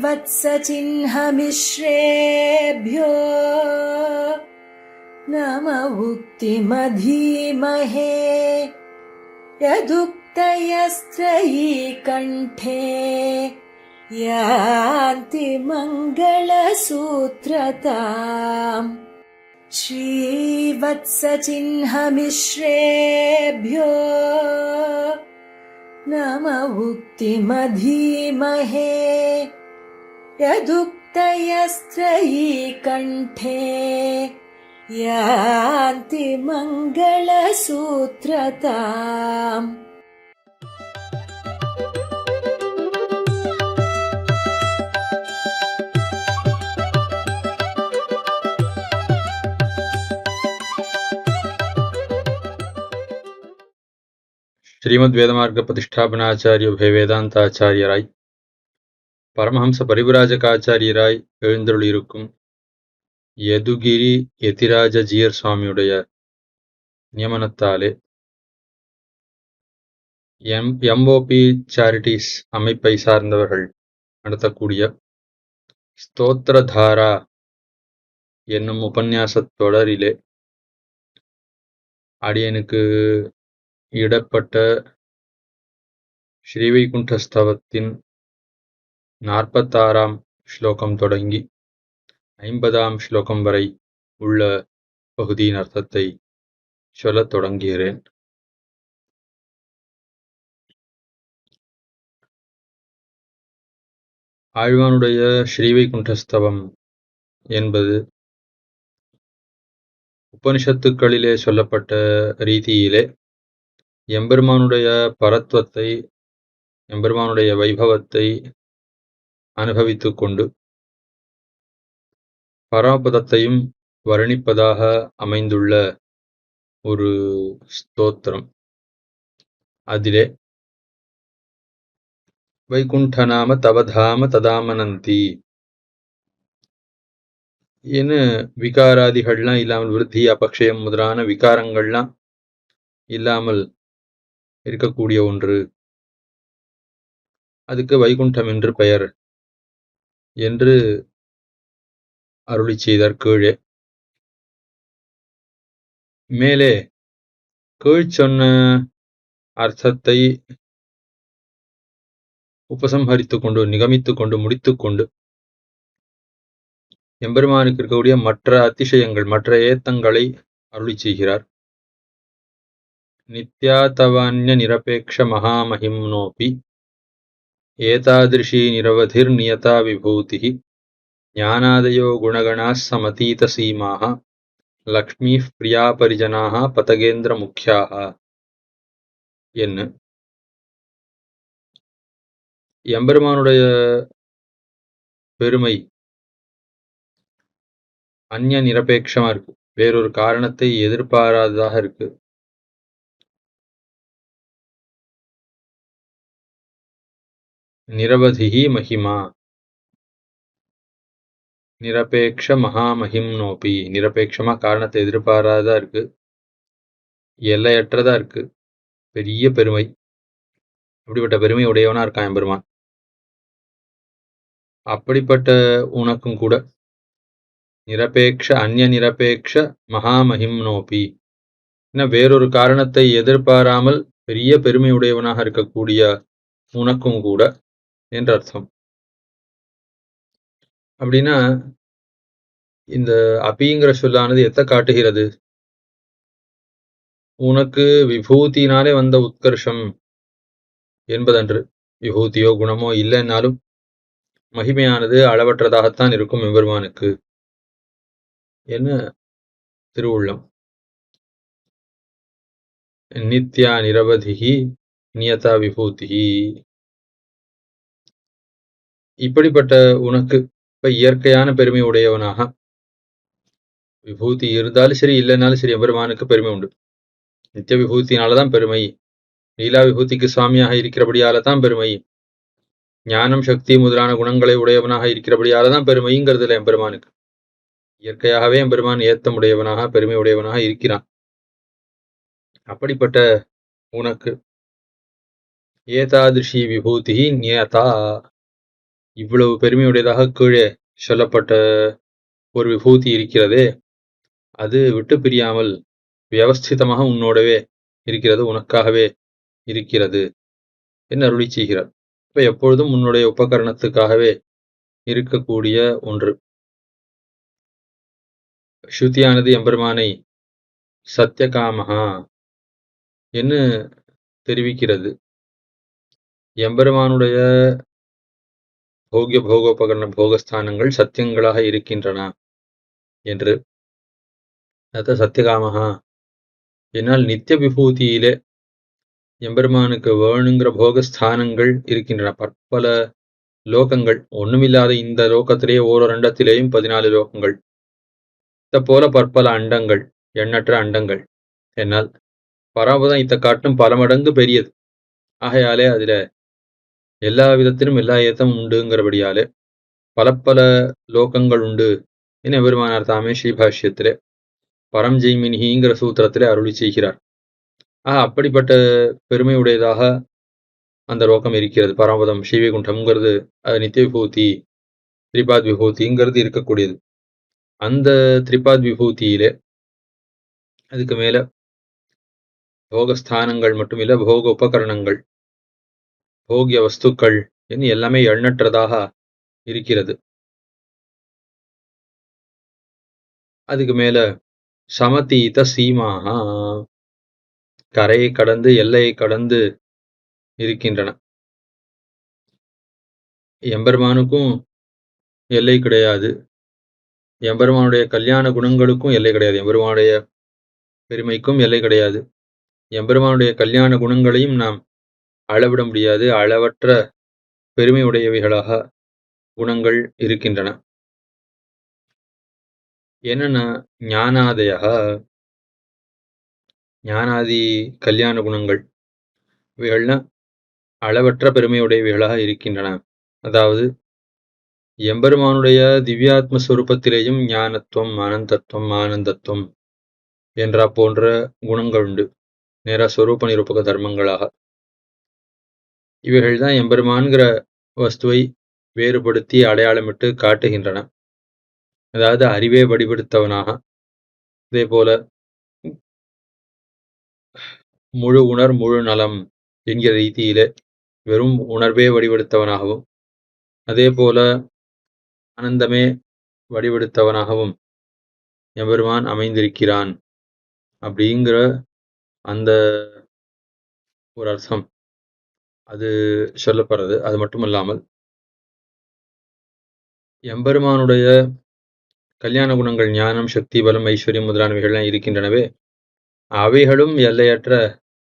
श्रीवत्सचिह्नमिश्रेभ्यो नम उक्तिमधीमहे यदुक्तयस्त्रयी कण्ठे यान्ति मङ्गलसूत्रताम् श्रीवत्सचिह्नमिश्रेभ्यो नम उक्तिमधीमहे यदुक्तयस्त्रयी कण्ठे यान्ति मङ्गलसूत्रताम् ஸ்ரீமத் வேதமார்க்க பிரதிஷ்டாபனாச்சாரிய வேதாந்தாச்சாரியராய் பரமஹம்ச பரிவிராஜகாச்சாரியராய் எழுந்தருளியிருக்கும் யதுகிரி யதிராஜ ஜீயர் சுவாமியுடைய நியமனத்தாலே எம்ஓபி சேரிட்டிஸ் அமைப்பை சார்ந்தவர்கள் நடத்தக்கூடிய ஸ்தோத்திரதாரா என்னும் உபன்யாசத் தொடரிலே அடியனுக்கு இடப்பட்ட ஸ்ரீவைகுண்டஸ்தவத்தின் 46ஆம் ஸ்லோகம் தொடங்கி 50ஆம் ஸ்லோகம் வரை உள்ள பகுதியின் அர்த்தத்தை சொல்லத் தொடங்குகிறேன். ஆழ்வானுடைய ஸ்ரீவைகுண்டஸ்தவம் என்பது உபனிஷத்துக்களிலே சொல்லப்பட்ட ரீதியிலே எம்பெருமானுடைய பரத்வத்தை எம்பெருமானுடைய வைபவத்தை அனுபவித்துக் கொண்டு பரமபதத்தையும் வர்ணிப்பதாக அமைந்துள்ள ஒரு ஸ்தோத்திரம். அதிலே வைகுண்டநாம தவதாம ததாமனந்தி என விகாராதிகள்லாம் இல்லாமல் விருத்தி அபக்ஷயம் முதலான விகாரங்கள்லாம் இல்லாமல் இருக்கக்கூடிய ஒன்று, அதுக்கு வைகுண்டம் என்று பெயர் என்று அருளி செய்தார். கீழே மேலே கீழ் சொன்ன அர்த்தத்தை உபசம்ஹரித்துக் கொண்டு நிகமித்துக் கொண்டு முடித்துக் கொண்டு எம்பெருமானுக்கு இருக்கக்கூடிய மற்ற அதிசயங்கள் மற்ற ஏத்தங்களை அருளி செய்கிறார். நித்யாதவான்ய நிரபேக்ஷ மகாமஹிம்னோபி ஏதாதிருஷி நிரவதிர் நியதா விபூதிஹி ஞானாதயோ குணகணாः சமதீத சீமாः லக்ஷ்மீः பிரியா பரிஜனாः பதகேந்திர முக்கியாः என்ன எம்பெருமானுடைய பெருமை அந்நிய நிரபேட்சமா இருக்கு, வேறொரு காரணத்தை எதிர்பாராததாக இருக்கு. நிரவதிஹி மகிமா நிரபேக்ஷ மகாமஹிம்னோபி நிரபேட்சமா காரணத்தை எதிர்பாராததா இருக்கு, எல்லையற்றதா இருக்கு, பெரிய பெருமை. அப்படிப்பட்ட பெருமை உடையவனா இருக்கான் எம்பெருமான். அப்படிப்பட்ட உனக்கும் கூட நிரபேக்ஷ அந்நிய நிரபேக்ஷ மகாமஹிம்னோபி வேறொரு காரணத்தை எதிர்பாராமல் பெரிய பெருமை உடையவனாக இருக்கக்கூடிய உனக்கும் கூட என்ற அர்த்தம். அப்படின்னா இந்த அபிங்கிற சொல்லானது எத்த காட்டுகிறது? உனக்கு விபூதினாலே வந்த உத்கர்ஷம் என்பதன்று. விபூதியோ குணமோ இல்லைன்னாலும் மகிமையானது அளவற்றதாகத்தான் இருக்கும் எம்பெருமானுக்கு என்ன திருவுள்ளம். நித்யா நிரவதிஹி நியதா விபூதிஹி. இப்படிப்பட்ட உனக்கு இப்ப இயற்கையான பெருமை உடையவனாக விபூதி இருந்தாலும் சரி இல்லைனாலும் சரி எம்பெருமானுக்கு பெருமை உண்டு. நித்திய விபூதினாலதான் பெருமை, லீலா விபூதிக்கு சுவாமியாக இருக்கிறபடியால தான் பெருமை, ஞானம் சக்தி முதலான குணங்களை உடையவனாக இருக்கிறபடியால தான் பெருமைங்கிறதுல எம்பெருமானுக்கு இயற்கையாகவே எம்பெருமான் ஏத்தமுடையவனாக பெருமை உடையவனாக இருக்கிறான். அப்படிப்பட்ட உனக்கு ஏதாதிருஷி விபூதி நியதா இவ்வளவு பெருமையுடையதாக கீழே சொல்லப்பட்ட ஒரு விபூதி இருக்கிறதே, அது விட்டு பிரியாமல் வியவஸ்திதமாக உன்னோடவே இருக்கிறது, உனக்காகவே இருக்கிறது என்று அருளி செய்கிறார். இப்ப எப்பொழுதும் உன்னுடைய உபகரணத்துக்காகவே இருக்கக்கூடிய ஒன்று. ஸ்ருதியானது எம்பெருமானை சத்தியகாமஹா என்று தெரிவிக்கிறது. எம்பெருமானுடைய போகிய போகோபகரண போகஸ்தானங்கள் சத்தியங்களாக இருக்கின்றன என்று. அத சத்தியகாமஹா என்னால் நித்திய விபூதியிலே எம்பெருமானுக்கு வேணுங்கிற போகஸ்தானங்கள் இருக்கின்றன. பற்பல லோகங்கள், ஒண்ணுமில்லாத இந்த லோகத்திலேயே ஓரோ ரெண்டத்திலேயும் 14 லோகங்கள், இத போல பற்பல அண்டங்கள், எண்ணற்ற அண்டங்கள். என்னால் பரமபதம் இத்த காட்டும் பல மடங்கு பெரியது. ஆகையாலே அதுல எல்லா விதத்திலும் எல்லா ஏத்தமும் உண்டுங்கிறபடியாலே பல லோகங்கள் உண்டு என எம்பெருமானார் தாமே ஸ்ரீபாஷ்யத்திலே பரம்ஜெய்மினிங்கிற சூத்திரத்திலே அருளி செய்கிறார். அப்படிப்பட்ட பெருமையுடையதாக அந்த லோகம் இருக்கிறது. பரமபதம் ஸ்ரீவைகுண்டம்ங்கிறது அது நித்திய விபூதி, திரிபாத் விபூதிங்கிறது இருக்கக்கூடியது. அந்த திரிபாத் விபூதியிலே அதுக்கு மேல போகஸ்தானங்கள் மட்டுமில்ல, போக உபகரணங்கள், போகிய வஸ்துக்கள் என்று எல்லாமே எண்ணற்றதாக இருக்கிறது. அதுக்கு மேல சமதீத சீமாகா, கரையை கடந்து எல்லையை கடந்து இருக்கின்றன. எம்பெருமானுக்கும் எல்லை கிடையாது, எம்பெருமானுடைய கல்யாண குணங்களுக்கும் எல்லை கிடையாது, எம்பெருமானுடைய பெருமைக்கும் எல்லை கிடையாது. எம்பெருமானுடைய கல்யாண குணங்களையும் நாம் அளவிட முடியாது. அளவற்ற பெருமை உடையவைகளாக குணங்கள் இருக்கின்றன. என்னென்ன? ஞானாதயா, ஞானாதி கல்யாண குணங்கள், இவைகள்லாம் அளவற்ற பெருமையுடையவைகளாக இருக்கின்றன. அதாவது எம்பெருமானுடைய திவ்யாத்ம ஸ்வரூபத்திலேயும் ஞானத்துவம், அனந்தத்துவம், ஆனந்தத்துவம் என்ற போன்ற குணங்கள் உண்டு, நேர ஸ்வரூப நிரூபக தர்மங்களாக. இவைகள்தான் எம்பெருமான்கிற வஸ்துவை வேறுபடுத்தி அடையாளமிட்டு காட்டுகின்றன. அதாவது அறிவே வடிவெடுத்தவனாக, இதே போல முழு உணர் முழு நலம் என்கிற ரீதியிலே வெறும் உணர்வே வடிவெடுத்தவனாகவும், அதே போல ஆனந்தமே வடிவெடுத்தவனாகவும் எம்பெருமான் அமைந்திருக்கிறான் அப்படிங்கிற அந்த ஒரு அர்த்தம் அது சொல்லப்படுறது. அது மட்டுமல்லாமல் எம்பெருமானுடைய கல்யாண குணங்கள் ஞானம், சக்தி, பலம், ஐஸ்வர்யம் முதலானவைகள்லாம் இருக்கின்றனவே, அவைகளும் எல்லையற்ற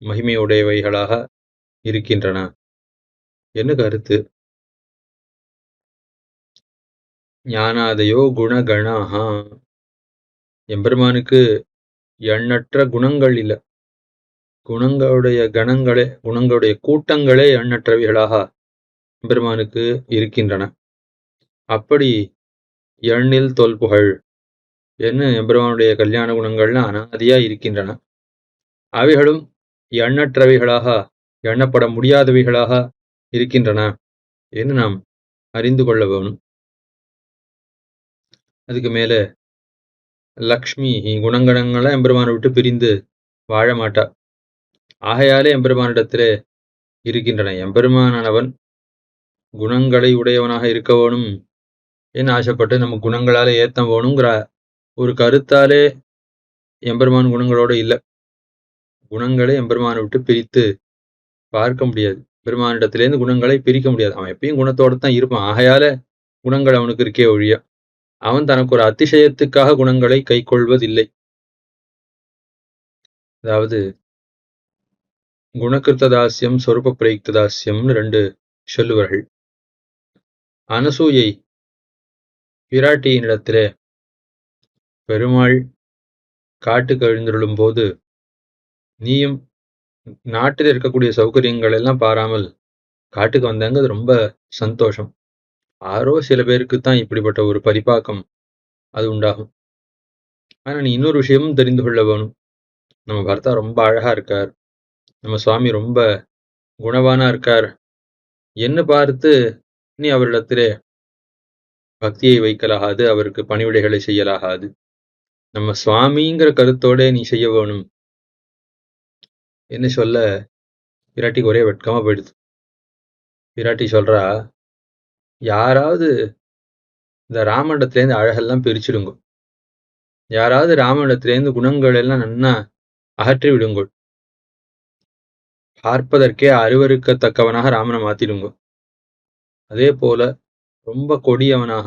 மகிமையுடையவைகளாக இருக்கின்றன என்று கருத்து. ஞானாதயோ குணகணாஹா, எம்பெருமானுக்கு எண்ணற்ற குணங்கள் இல்லை, குணங்களுடைய கணங்களே, குணங்களுடைய கூட்டங்களே எண்ணற்றவைகளாக எம்பெருமானுக்கு இருக்கின்றன. அப்படி எண்ணில் தொல்புகழ் என்ன எம்பெருமானுடைய கல்யாண குணங்கள்லாம் அனாதியா இருக்கின்றன. அவைகளும் எண்ணற்றவைகளாக, எண்ணப்பட முடியாதவைகளாக இருக்கின்றன என்று நாம் அறிந்து கொள்ள வேணும். அதுக்கு மேல லக்ஷ்மி குணங்கணங்கள்லாம் எம்பெருமானை விட்டு பிரிந்து வாழ மாட்டா. ஆகையாலே எம்பெருமானிடத்திலே இருக்கின்றன. எம்பெருமானவன் குணங்களை உடையவனாக இருக்க வேணும் என்று ஆசைப்பட்டு நம்ம குணங்களாலே ஏத்தம் வேணுங்கிற ஒரு கருத்தாலே எம்பெருமான் குணங்களோடு இல்லை. குணங்களை எம்பெருமானை விட்டு பிரித்து பார்க்க முடியாது. பெருமானிடத்திலேருந்து குணங்களை பிரிக்க முடியாது. அவன் எப்பயும் குணத்தோடு தான் இருப்பான். ஆகையால குணங்கள் அவனுக்கு இருக்கே ஒழிய அவன் தனக்கு ஒரு அதிசயத்துக்காக குணங்களை கை கொள்வதில்லை. அதாவது குணகிருத்ததாசியம், சொரூப பிரயுக்ததாசியம்னு 2 சொல்லுவார்கள். அனசூயை பிராட்டியினிடத்திலே பெருமாள் காட்டுக்கு எழுந்தருளும் போது, நீயும் நாட்டில் இருக்கக்கூடிய சௌகரியங்கள் எல்லாம் பாராமல் காட்டுக்கு வந்தாங்க, அது ரொம்ப சந்தோஷம். யாரோ சில பேருக்கு தான் இப்படிப்பட்ட ஒரு பரிபாக்கம் அது உண்டாகும். ஆனா நீ இன்னொரு விஷயமும் தெரிந்து கொள்ள வேணும். நம்ம பர்த்தா ரொம்ப அழகா இருக்கார், நம்ம சுவாமி ரொம்ப குணவானா இருக்கார் என்ன பார்த்து நீ அவரிடத்திலே பக்தியை வைக்கலாகாது, அவருக்கு பணிவிடைகளை செய்யலாகாது. நம்ம சுவாமிங்கிற கருத்தோட நீ செய்ய வேணும் என்று சொல்ல பிராட்டிக்கு ஒரே வெட்கமா போயிடுது. பிராட்டி சொல்றா, யாராவது இந்த ராமனிடத்திலேருந்து அழகெல்லாம் பிரிச்சுடுங்கோ, யாராவது ராமனிடத்திலேருந்து குணங்கள் எல்லாம் நன்னா அகற்றி விடுங்கோ, பார்ப்பதற்கே அருவருக்கத்தக்கவனாக ராமனை மாத்திடுங்கோ. அதே போல ரொம்ப கொடியவனாக,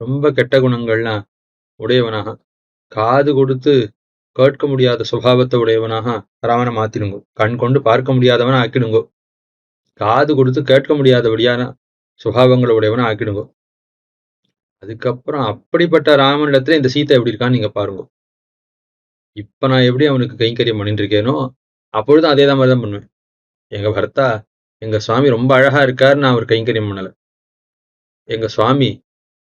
ரொம்ப கெட்ட குணங்கள்லாம் உடையவனாக, காது கொடுத்து கேட்க முடியாத சுபாவத்தை உடையவனாக ராமனை மாத்திடுங்கோ. கண் கொண்டு பார்க்க முடியாதவனா ஆக்கிடுங்கோ, காது கொடுத்து கேட்க முடியாதபடியான சுபாவங்களை உடையவனா ஆக்கிடுங்கோ. அதுக்கப்புறம் அப்படிப்பட்ட ராமனிடத்துல இந்த சீதை எப்படி இருக்கான்னு நீங்க பாருங்க. இப்ப நான் எப்படி அவனுக்கு கைங்கரியம் பண்ணிட்டு இருக்கேனோ அப்பொழுதும் அதே தான் மாதிரி தான் பண்ணுவேன். எங்க பர்த்தா, எங்க சுவாமி ரொம்ப அழகா இருக்காரு, நான் அவர் கைங்கரியம் பண்ணல. எங்க சுவாமி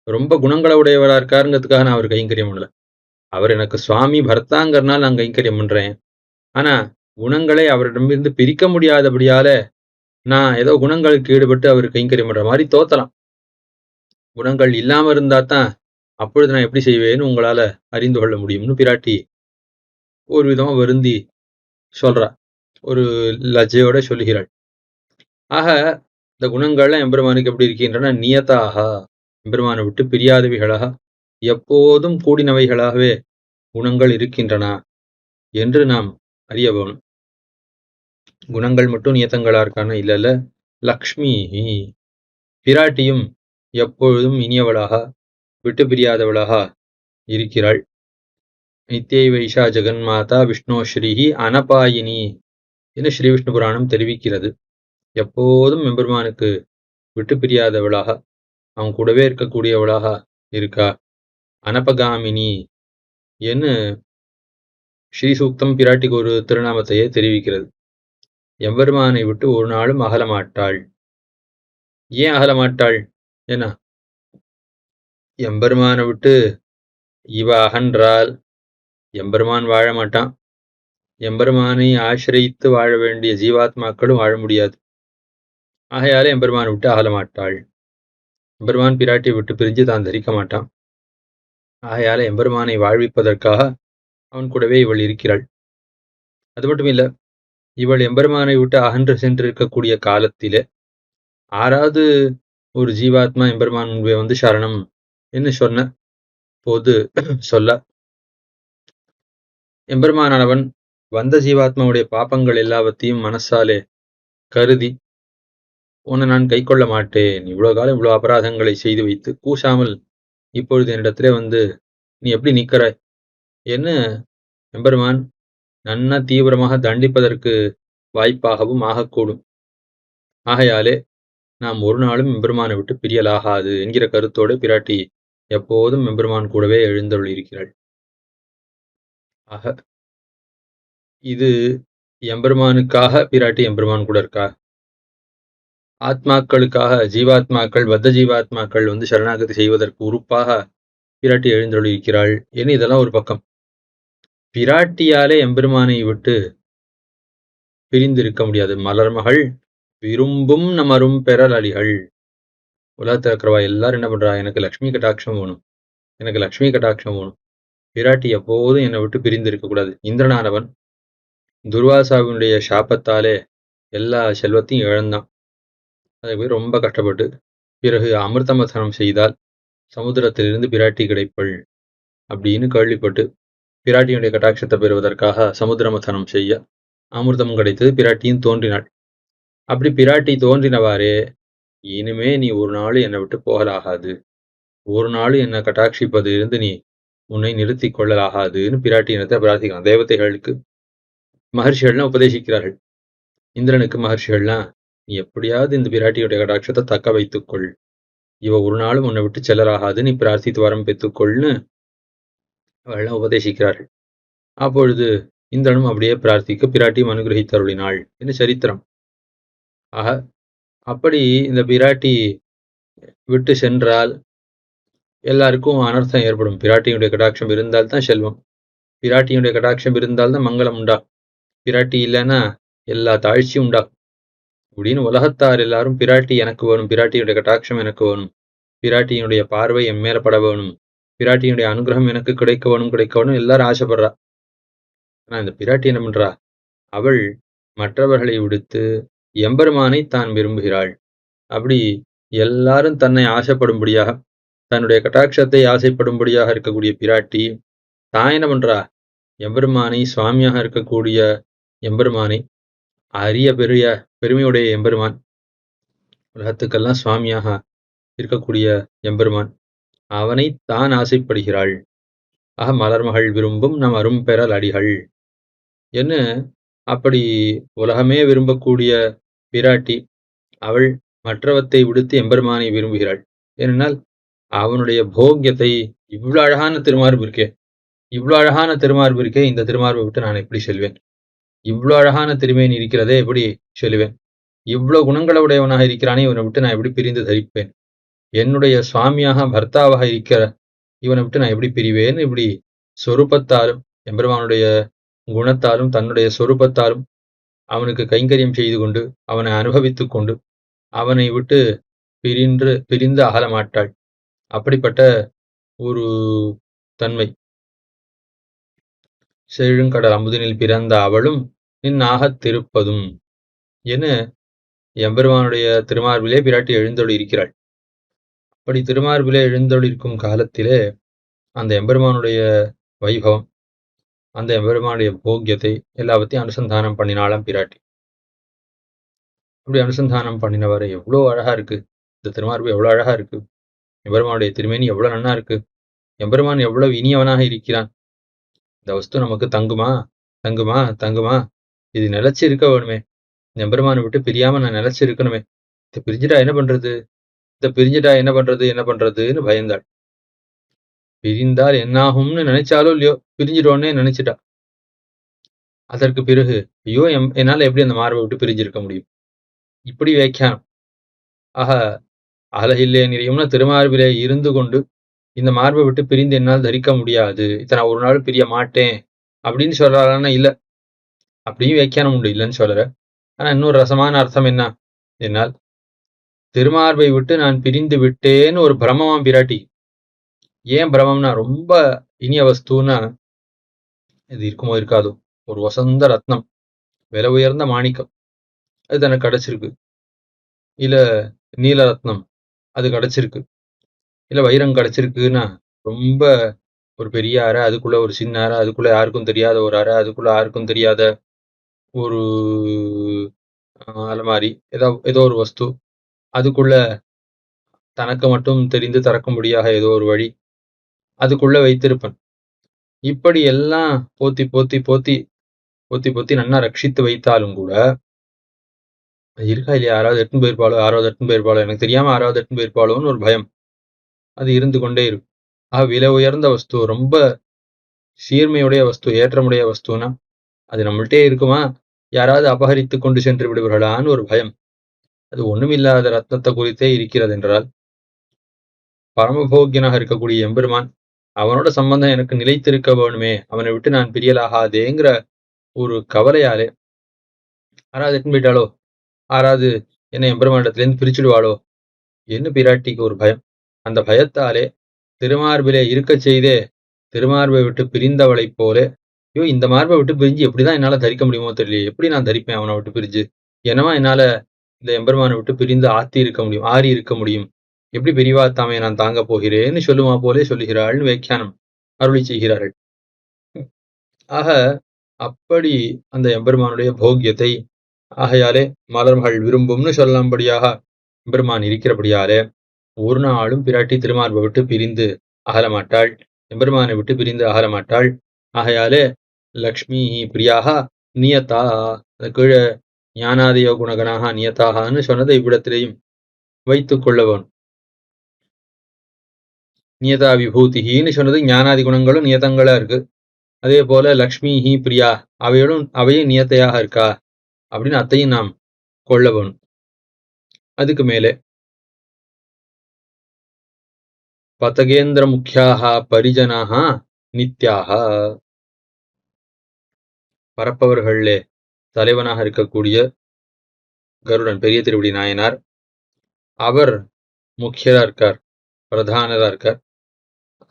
ரொம்ப குணங்களை உடையவரா இருக்காருங்கிறதுக்காக நான் அவர் கைங்கரியம் பண்ணல. அவர் எனக்கு சுவாமி பர்த்தாங்கிறதுனால நான் கைங்கரியம் பண்றேன். ஆனா குணங்களை அவரிடமிருந்து பிரிக்க முடியாதபடியால நான் ஏதோ குணங்களுக்கு ஈடுபட்டு அவர் கைங்கரியம் பண்ற மாதிரி தோத்தலாம். குணங்கள் இல்லாம இருந்தா தான் அப்பொழுது நான் எப்படி செய்வேன்னு உங்களால அறிந்து கொள்ள முடியும்னு பிராட்டி ஒரு விதமா வருந்தி சொல்றா, ஒரு லஜ்ஜையோட சொல்லுகிறாள். ஆக இந்த குணங்கள்லாம் எம்பெருமானுக்கு எப்படி இருக்கின்றன? நியதாக, எம்பெருமானை விட்டு பிரியாதவைகளாக, எப்போதும் கூடினவைகளாகவே குணங்கள் இருக்கின்றன என்று நாம் அறிய வேணும். குணங்கள் மட்டும் நியத்தங்களா இருக்கான? இல்ல, லக்ஷ்மி பிராட்டியும் எப்பொழுதும் இனியவளாக, விட்டு பிரியாதவளாக இருக்கிறாள். நித்தியை வைஷா ஜெகன்மாதா விஷ்ணோஸ்ரீஹி அனபாயினி என்று ஸ்ரீ விஷ்ணு புராணம் தெரிவிக்கிறது. எப்போதும் எம்பெருமானுக்கு விட்டு பிரியாதவளாக, அவன் கூடவே இருக்கக்கூடியவளாக இருக்கா. அனபகாமினி என்று ஸ்ரீசூக்தம் பிராட்டிக்கு ஒரு திருநாமத்தையே தெரிவிக்கிறது. எம்பெருமானை விட்டு ஒரு நாளும் அகலமாட்டாள். ஏன் அகலமாட்டாள்? ஏன்னா எம்பெருமானை விட்டு இவ அகன்றால் எம்பெருமான் வாழ மாட்டான். எம்பெருமானை ஆசிரியித்து வாழ வேண்டிய ஜீவாத்மாக்களும் வாழ முடியாது. ஆகையாலே எம்பெருமானை விட்டு அகலமாட்டாள். எம்பெருமான் பிராட்டியை விட்டு பிரிஞ்சு தான் தரிக்க மாட்டான். ஆகையாலே எம்பெருமானை வாழ்விப்பதற்காக அவன் கூடவே இவள் இருக்கிறாள். அது மட்டும் இல்ல, இவள் எம்பெருமானை விட்டு அகன்று சென்றிருக்கக்கூடிய காலத்திலே ஆறாவது ஒரு ஜீவாத்மா எம்பெருமான் முன்பே வந்து சரணம் என்று சொன்ன போது சொல்ல, எம்பெருமானவன் வந்த ஜீவாத்மாவுடைய பாப்பங்கள் எல்லாவற்றையும் மனசாலே கருதி, உன்னை நான் கை கொள்ள மாட்டேன், இவ்வளவு காலம் இவ்வளவு அபராதங்களை செய்து வைத்து கூசாமல் இப்பொழுது என்னிடத்திலே வந்து நீ எப்படி நிற்கிற என்று எம்பெருமான் நன்னா தீவிரமாக தண்டிப்பதற்கு வாய்ப்பாகவும் ஆகக்கூடும். ஆகையாலே நாம் ஒரு நாளும் எம்பெருமானை விட்டு பிரியலாகாது என்கிற கருத்தோடு பிராட்டி எப்போதும் எம்பெருமான் கூடவே எழுந்தருள் இருக்கிறாள். ஆக இது எம்பெருமானுக்காக பிராட்டி எம்பெருமான் கூட இருக்கா. ஆத்மாக்களுக்காக ஜீவாத்மாக்கள், பத்த ஜீவாத்மாக்கள் வந்து சரணாகதி செய்வதற்கு உறுப்பாக பிராட்டி எழுந்தருள் இருக்கிறாள் என்று இதெல்லாம் ஒரு பக்கம். பிராட்டியாலே எம்பெருமானை விட்டு பிரிந்திருக்க முடியாது. மலர்மகள் விரும்பும் நமரும் பெறல் அடிகள். உலகத்தில் இருக்கிறவா எல்லாரும் என்ன பண்றா? எனக்கு லக்ஷ்மி கட்டாட்சம் வேணும், எனக்கு லக்ஷ்மி கட்டாட்சம் வேணும். பிராட்டி எப்போதும் என்னை விட்டு பிரிந்து இருக்கக்கூடாது. இந்திரனானவன் துர்வாசாவினுடைய சாபத்தாலே எல்லா செல்வத்தையும் இழந்தான். அதை போய் ரொம்ப கஷ்டப்பட்டு பிறகு அமிர்தமதனம் செய்தால் சமுத்திரத்திலிருந்து பிராட்டி கிடைப்பள் அப்படின்னு கேள்விப்பட்டு பிராட்டியுடைய கட்டாட்சத்தை பெறுவதற்காக சமுத்திரமதனம் செய்ய அமிர்தம் கிடைத்தது. பிராட்டியும் தோன்றினாள். அப்படி பிராட்டி தோன்றினவாறே, இனிமே நீ ஒரு நாள் என்னை விட்டு போகலாகாது, ஒரு நாள் என்னை கட்டாட்சிப்பது இருந்து நீ உன்னை நிறுத்தி கொள்ளலாகாதுன்னு பிராட்டி இனத்தை பிரார்த்திக்கலாம். தேவதைகளுக்கு மகர்ஷிகள்லாம் உபதேசிக்கிறார்கள். இந்திரனுக்கு மகர்ஷிகள்லாம், நீ எப்படியாவது இந்த பிராட்டியுடைய கடாட்சத்தை தக்க வைத்துக்கொள், இவ ஒரு நாளும் உன்னை விட்டு செல்லலாகாது, நீ பிரார்த்தித்து வரம் பெற்றுக்கொள்னு அவெல்லாம் உபதேசிக்கிறார்கள். அப்பொழுது இந்திரனும் அப்படியே பிரார்த்திக்க பிராட்டியும் அனுகிரகித்தருளினாள் என்று சரித்திரம். ஆக அப்படி இந்த பிராட்டி விட்டு சென்றால் எல்லாருக்கும் அனர்த்தம் ஏற்படும். பிராட்டியுடைய கடாட்சம் இருந்தால்தான் செல்வம், பிராட்டியுடைய கடாட்சம் இருந்தால்தான் மங்களம் உண்டா. பிராட்டி இல்லைன்னா எல்லா தாழ்ச்சியும் உண்டா. இப்படின்னு உலகத்தார் எல்லாரும் பிராட்டி எனக்கு வேணும், பிராட்டியுடைய கட்டாட்சம் எனக்கு வேணும், பிராட்டியினுடைய பார்வை என் மேல பட வேணும், பிராட்டியினுடைய அனுகிரகம் எனக்கு கிடைக்க வேணும் எல்லாரும் ஆசைப்படுறா. ஆனா இந்த பிராட்டி என்ன பண்றா? அவள் மற்றவர்களை விடுத்து எம்பெருமானை தான் விரும்புகிறாள். அப்படி எல்லாரும் தன்னை ஆசைப்படும்படியாக, தன்னுடைய கட்டாட்சத்தை ஆசைப்படும்படியாக இருக்கக்கூடிய பிராட்டி தான் என்ன பண்றா? எம்பெருமானை சுவாமியாக இருக்கக்கூடிய எம்பெருமானை, அரிய பெரிய பெருமையுடைய எம்பெருமான், உலகத்துக்கெல்லாம் சுவாமியாக இருக்கக்கூடிய எம்பெருமான், அவனை தான் ஆசைப்படுகிறாள். மலர்மகள் விரும்பும் நம் அரும்பெறல் அடிகள் என்ன. அப்படி உலகமே விரும்பக்கூடிய பிராட்டி அவள் மற்றவத்தை விடுத்து எம்பெருமானை விரும்புகிறாள். ஏனென்றால் அவனுடைய போக்கியத்தை, இவ்வளவு அழகான திருமார்பு இருக்கே, இவ்வளவு அழகான திருமார்பு இருக்கே, இந்த திருமார்பை விட்டு நான் எப்படி செல்வேன்? இவ்வளவு அழகான திருமேனி இருக்கிறதே, எப்படி செல்வேன்? இவ்வளவு குணங்களை உடையவனாக இருக்கிறானே, இவனை விட்டு நான் எப்படி பிரிந்து தரிப்பேன்? என்னுடைய சுவாமியாக பர்த்தாவாக இருக்கிற இவனை விட்டு நான் எப்படி பிரிவேன்? இப்படி சொரூபத்தாலும் எம்பெருமானுடைய குணத்தாலும் தன்னுடைய சொரூபத்தாலும் அவனுக்கு கைங்கரியம் செய்து கொண்டு அவனை அனுபவித்துக் கொண்டு அவனை விட்டு பிரிந்து அகலமாட்டாள். அப்படிப்பட்ட ஒரு தன்மை. செழுங்கடல் அமுதினில் பிறந்த அவளும் நின்னாகத் திருப்பதும் என எம்பெருமானுடைய திருமார்பிலே பிராட்டி எழுந்தொழி இருக்கிறாள். அப்படி திருமார்பிலே எழுந்தொழிருக்கும் காலத்திலே அந்த எம்பெருமானுடைய வைபவம், அந்த எம்பெருமானுடைய போக்கியத்தை எல்லாவற்றையும் அனுசந்தானம் பண்ணினாலாம் பிராட்டி. அப்படி அனுசந்தானம் பண்ணினவரை எவ்வளோ அழகா இருக்கு, இந்த திருமார்பு எவ்வளவு அழகா இருக்கு, எம்பெருமானுடைய திருமேனி எவ்வளவு நன்னா இருக்கு, எம்பெருமான் எவ்வளவு இனியவனாக இருக்கிறான். இந்த வஸ்து நமக்கு தங்குமா தங்குமா தங்குமா? இது நிலைச்சு இருக்க வேணுமே, இந்த எம்பெருமானை விட்டு பிரியாம நான் நிலைச்சு இருக்கணுமே, இதை பிரிஞ்சுட்டா என்ன பண்றது, இதை பிரிஞ்சுட்டா என்ன பண்றது என்ன பண்றதுன்னு பயந்தாள். பிரிந்தால் என்னாகும்னு நினைச்சாலும் இல்லையோ, பிரிஞ்சிடுவோன்னே நினைச்சிட்டா. அதற்கு பிறகு ஐயோ என்னால எப்படி அந்த மார்பை விட்டு பிரிஞ்சிருக்க முடியும், இப்படி வியாக்கியானம். ஆக அழகில்லே நிறையும்னா திருமார்பிலே இருந்து கொண்டு இந்த மார்பை விட்டு பிரிந்து என்னால் தரிக்க முடியாது, இதை நான் ஒரு நாள் பிரிய மாட்டேன் அப்படின்னு சொல்றாருன்னா இல்ல, அப்படியும் வியாக்கியானம் உண்டு, இல்லைன்னு சொல்லற. ஆனா இன்னொரு ரசமான அர்த்தம் என்ன என்னால், திருமார்பை விட்டு நான் பிரிந்து விட்டேன்னு ஒரு பிரமமாம் பிராட்டி. ஏன் பிரமம்னா, ரொம்ப இனிய வஸ்துன்னா இது இருக்குமோ இருக்காதோ, ஒரு வசந்த ரத்னம், விலை உயர்ந்த மாணிக்கம், அது தனக்கு கிடைச்சிருக்கு. இல்ல நீல ரத்னம் அது கிடைச்சிருக்கு. இல்ல வைரம் கிடைச்சிருக்குன்னா, ரொம்ப ஒரு பெரிய அறை, அதுக்குள்ள ஒரு சின்ன அறை, அதுக்குள்ள யாருக்கும் தெரியாத ஒரு அறை, அதுக்குள்ள யாருக்கும் தெரியாத ஒரு அலமாரி, ஏதோ ஒரு வஸ்து, அதுக்குள்ள தனக்கு மட்டும் தெரிந்து திறக்கும்படியாக ஏதோ ஒரு வழி, அதுக்குள்ள வைத்திருப்பன். இப்படி எல்லாம் போத்தி போத்தி போத்தி போத்தி போத்தி நன்னா ரட்சித்து வைத்தாலும் கூட இருக்கா இல்லையா, யாராவது எட்டுன்னு போயிருப்பாளோ, யாராவது எட்டுன்னு போயிருப்பாளோ, எனக்கு தெரியாம யாராவது எட்டுன்னு போயிருப்பாளோன்னு ஒரு பயம் அது இருந்து கொண்டே இருக்கும். விலை உயர்ந்த வஸ்து, ரொம்ப சீர்மையுடைய வஸ்து, ஏற்றமுடைய வஸ்துனா அது நம்மள்டே இருக்குமா, யாராவது அபகரித்து கொண்டு சென்று விடுவார்களான்னு ஒரு பயம். அது ஒண்ணுமில்லாத ரத்னத்தை குறித்தே இருக்கிறது என்றால், பரமபோக்கியனாக இருக்கக்கூடிய எம்பெருமான், அவனோட சம்பந்தம் எனக்கு நிலைத்திருக்க வேணுமே, அவனை விட்டு நான் பிரியலாகாதேங்கிற ஒரு கவலையாலே யாராவது எட்டுன்னு போயிட்டாலோ, யாராவது என்ன எம்பெருமானிடத்திலேருந்து பிரிச்சுடுவாளோ என்ன பிராட்டிக்கு ஒரு பயம். அந்த பயத்தாலே திருமார்பிலே இருக்க செய்தே திருமார்பை விட்டு பிரிந்தவளைப் போல, ஐயோ இந்த மார்பை விட்டு பிரிஞ்சு எப்படிதான் என்னால தரிக்க முடியுமோ தெரியலையே, எப்படி நான் தரிப்பேன் அவனை விட்டு பிரிஞ்சு, என்னவா என்னால இந்த எம்பெருமானை விட்டு பிரிந்து ஆறி இருக்க முடியும், எப்படி பிரிவாத்தாமே நான் தாங்க போகிறேன்னு சொல்லுமா போலே சொல்லுகிறாள்னு வியாக்கியானம் அருளி செய்கிறார்கள். ஆக அப்படி அந்த எம்பெருமானுடைய போக்கியத்தை, ஆகையாலே மலர்கள் விரும்பும்னு சொல்லும்படியாக எம்பெருமான் இருக்கிறபடியாலே ஒரு நாளும் பிராட்டி திருமார்பை விட்டு பிரிந்து அகலமாட்டாள், எம்பெருமானை விட்டு பிரிந்து அகலமாட்டாள். ஆகையாலே லக்ஷ்மி பிரியாக நியதா, கீழே ஞானாதய குணகனாக நியதாகனு சொன்னதை இவ்விடத்திலேயும் வைத்துக் கொள்ளவன். நியதா விபூதின்னு சொன்னது ஞானாதி குணங்களும் நியதங்களா இருக்கு. அதே போல லக்ஷ்மி பிரியா அவையும் நியத்தையாக இருக்கா அப்படின்னு அத்தையும் நாம் கொள்ளவன். அதுக்கு மேலே பதகேந்திர முக்கியாக பரிஜனாக நித்யாக, பரப்பவர்களே தலைவனாக இருக்கக்கூடிய கருடன் பெரிய திருவடி நாயனார். அவர் முக்கியரா இருக்கார், பிரதானரா இருக்கார்.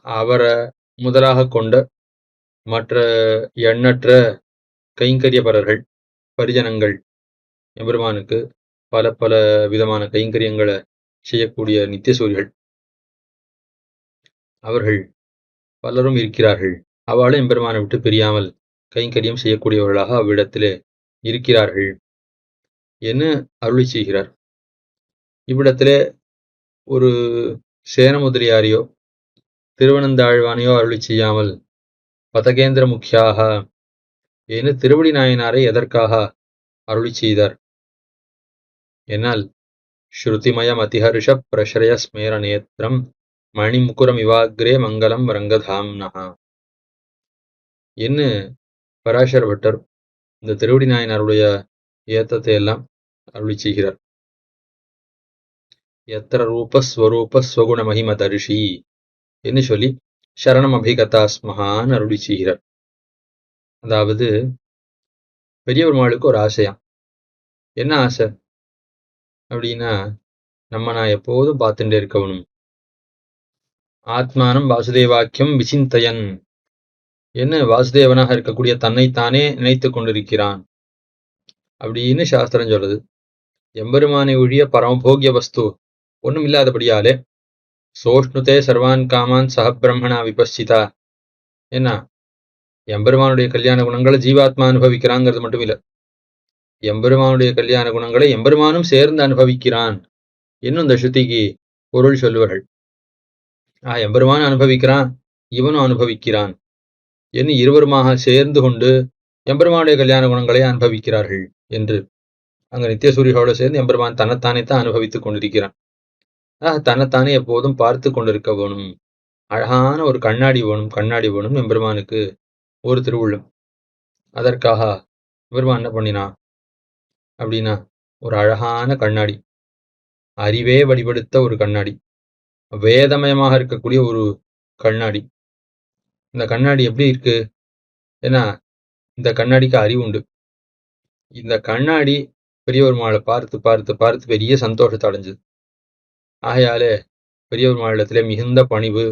அவரை முதலாக கொண்ட மற்ற எண்ணற்ற கைங்கரியபரர்கள், பரிஜனங்கள் எம்பெருமானுக்கு பல பல விதமான கைங்கரியங்களை செய்யக்கூடிய நித்தியசூரிகள் அவர்கள் பலரும் இருக்கிறார்கள். அவளும் எம்பெருமானை விட்டு பிரியாமல் கைங்கரியம் செய்யக்கூடியவர்களாக அவ்விடத்திலே இருக்கிறார்கள் என்று அருளி செய்கிறார். இவ்விடத்திலே ஒரு சேன முதலியாரையோ திருவனந்தாழ்வானையோ அருளி செய்யாமல் பதகேந்திர முக்கியாக என்று திருவடி நாயனாரை எதற்காக அருளி செய்தார் என்னால் ஸ்ருதிமயம் அதிஹர்ஷ பிரஷரய ஸ்மேர நேத்திரம் மணிமுகுரம் இவாக்ரே மங்களம் ரங்கதாம்னஹா என்று பராசர பட்டர் இந்த திருவடி நாயனாருடைய ஏத்தத்தை எல்லாம் அருளி செய்கிறார். எத்திர ரூப ஸ்வரூப ஸ்வகுண மகிம தரிசி என்று சொல்லி சரணம் அபிகதாஸ்மகான்னு அருளி செய்கிறார். அதாவது பெரிய பெருமாளுக்கு ஒரு ஆசையாம். என்ன ஆசை அப்படின்னா, நான் எப்போதும் பார்த்துட்டே இருக்கணும். ஆத்மானம் வாசுதேவாக்கியம் விசிந்தயன் என்ன வாசுதேவனாக இருக்கக்கூடிய தன்னைத்தானே நினைத்து கொண்டிருக்கிறான் அப்படின்னு சாஸ்திரம் சொல்லுது. எம்பெருமானை ஒழிய பரமபோகிய வஸ்து ஒன்றும் இல்லாதபடியாலே சோஷ்ணுதே சர்வான் காமான் சஹபிரம்மணா விபஸ்சிதா என்ன எம்பெருமானுடைய கல்யாண குணங்களை ஜீவாத்மா அனுபவிக்கிறாங்கிறது மட்டும் இல்லை, எம்பெருமானுடைய கல்யாண குணங்களை எம்பெருமானும் சேர்ந்து அனுபவிக்கிறான் என்னும் இந்த ஸ்ருதிக்கு பொருள் சொல்லுவார்கள். எம்பெருமான் அனுபவிக்கிறான், இவனும் அனுபவிக்கிறான் என்று இருவருமாக சேர்ந்து கொண்டு எம்பெருமானுடைய கல்யாண குணங்களை அனுபவிக்கிறார்கள் என்று. அங்க நித்தியசூரிகளோடு சேர்ந்து எம்பெருமான் தன்னைத்தானே தான் அனுபவித்துக் கொண்டிருக்கிறான். தன்னைத்தானே எப்போதும் பார்த்து கொண்டிருக்க வேணும். அழகான ஒரு கண்ணாடி வேணும் எம்பெருமானுக்கு ஒரு திருவுள்ளம். அதற்காக எம்பெருமான் என்ன பண்ணினான் அப்படின்னா, ஒரு அழகான கண்ணாடி, அறிவே வடிவெடுத்த ஒரு கண்ணாடி, வேதமயமாக இருக்கக்கூடிய ஒரு கண்ணாடி. இந்த கண்ணாடி எப்படி இருக்கு? ஏன்னா இந்த கண்ணாடிக்கு அறிவு உண்டு. இந்த கண்ணாடி பெரிய பெருமாளை பார்த்து பார்த்து பார்த்து பெரிய சந்தோஷத்தை அடைஞ்சது. ஆகையாலே பெரிய பெருமாளிடத்திலே மிகுந்த பணிவு,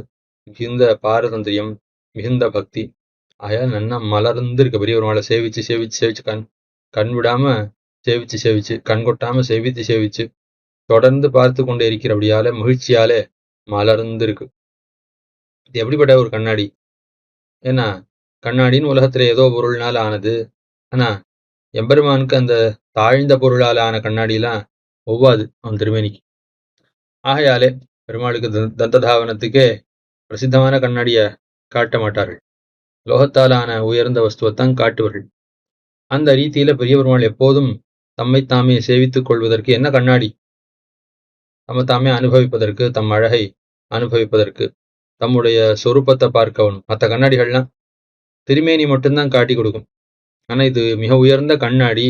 மிகுந்த பாரதந்திரியம், மிகுந்த பக்தி. ஆகையால் நன்னா மலர்ந்து இருக்க பெரிய பெருமாளை சேவிச்சு சேவிச்சு சேவிச்சு கண் விடாம சேவிச்சு கண் கொட்டாம சேவிச்சு தொடர்ந்து பார்த்து கொண்டே இருக்கிறபடியால மகிழ்ச்சியாலே மலர்ந்து இருக்கு. இது எப்படிப்பட்ட ஒரு கண்ணாடி? ஏன்னா கண்ணாடின்னு உலகத்துல ஏதோ பொருள்னால ஆனது. ஆனா எம்பெருமானுக்கு அந்த தாழ்ந்த பொருளால் ஆன கண்ணாடியெல்லாம் ஒவ்வாது அவன் திருமேனிக்கு. ஆகையாலே பெருமாளுக்கு தந்ததாவனத்துக்கே பிரசித்தமான கண்ணாடிய காட்ட மாட்டார்கள், லோகத்தாலான உயர்ந்த வஸ்துவத்தான் காட்டுவார்கள். அந்த ரீதியில பெரிய பெருமாள் எப்போதும் தம்மை தாமே சேவித்துக் கொள்வதற்கு என்ன கண்ணாடி? தம்மை தாமே அனுபவிப்பதற்கு, தம் அழகை அனுபவிப்பதற்கு, தம்முடைய சொரூபத்தை பார்க்கணும். மற்ற கண்ணாடிகள்லாம் திருமேனி மட்டும்தான் காட்டி கொடுக்கும். ஆனா இது மிக உயர்ந்த கண்ணாடி.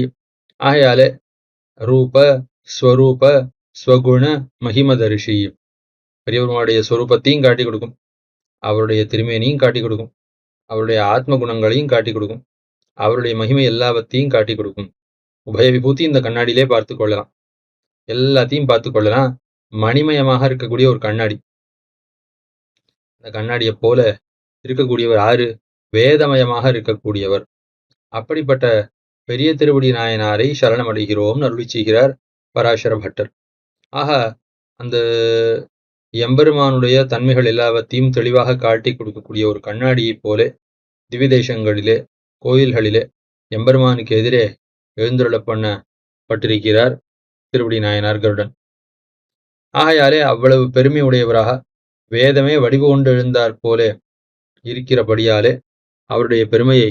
ஆகையாலே ரூப ஸ்வரூப ஸ்வகுண மகிமதரிசி, பெரியவருடைய சொரூபத்தையும் காட்டி கொடுக்கும், அவருடைய திருமேனியும் காட்டி கொடுக்கும், அவருடைய ஆத்ம குணங்களையும் காட்டி கொடுக்கும், அவருடைய மகிமை எல்லாவற்றையும் காட்டி கொடுக்கும். உபய விபூதி இந்த கண்ணாடியிலே பார்த்து கொள்ளலாம், எல்லாத்தையும் பார்த்து கொள்ளலாம். மணிமயமாக இருக்கக்கூடிய ஒரு கண்ணாடி. இந்த கண்ணாடியை போல இருக்கக்கூடியவர் யாரு? வேதமயமாக இருக்கக்கூடியவர். அப்படிப்பட்ட பெரிய திருவடி நாயனாரை சரணமடைகிறோம் அருளி செய்கிறார் பராசர பட்டர். ஆக அந்த எம்பெருமானுடைய தன்மைகள் எல்லாவற்றையும் தெளிவாக காட்டி கொடுக்கக்கூடிய ஒரு கண்ணாடியைப் போல திவிதேசங்களிலே, கோயில்களிலே எம்பெருமானுக்கு எதிரே எழுந்துருள பண்ணப்பட்டிருக்கிறார் திருவடி நாயனார் கருடன். ஆகையாலே அவ்வளவு பெருமை உடையவராக வேதமே வடிவு கொண்டு எழுந்தார் போல இருக்கிறபடியாலே அவருடைய பெருமையை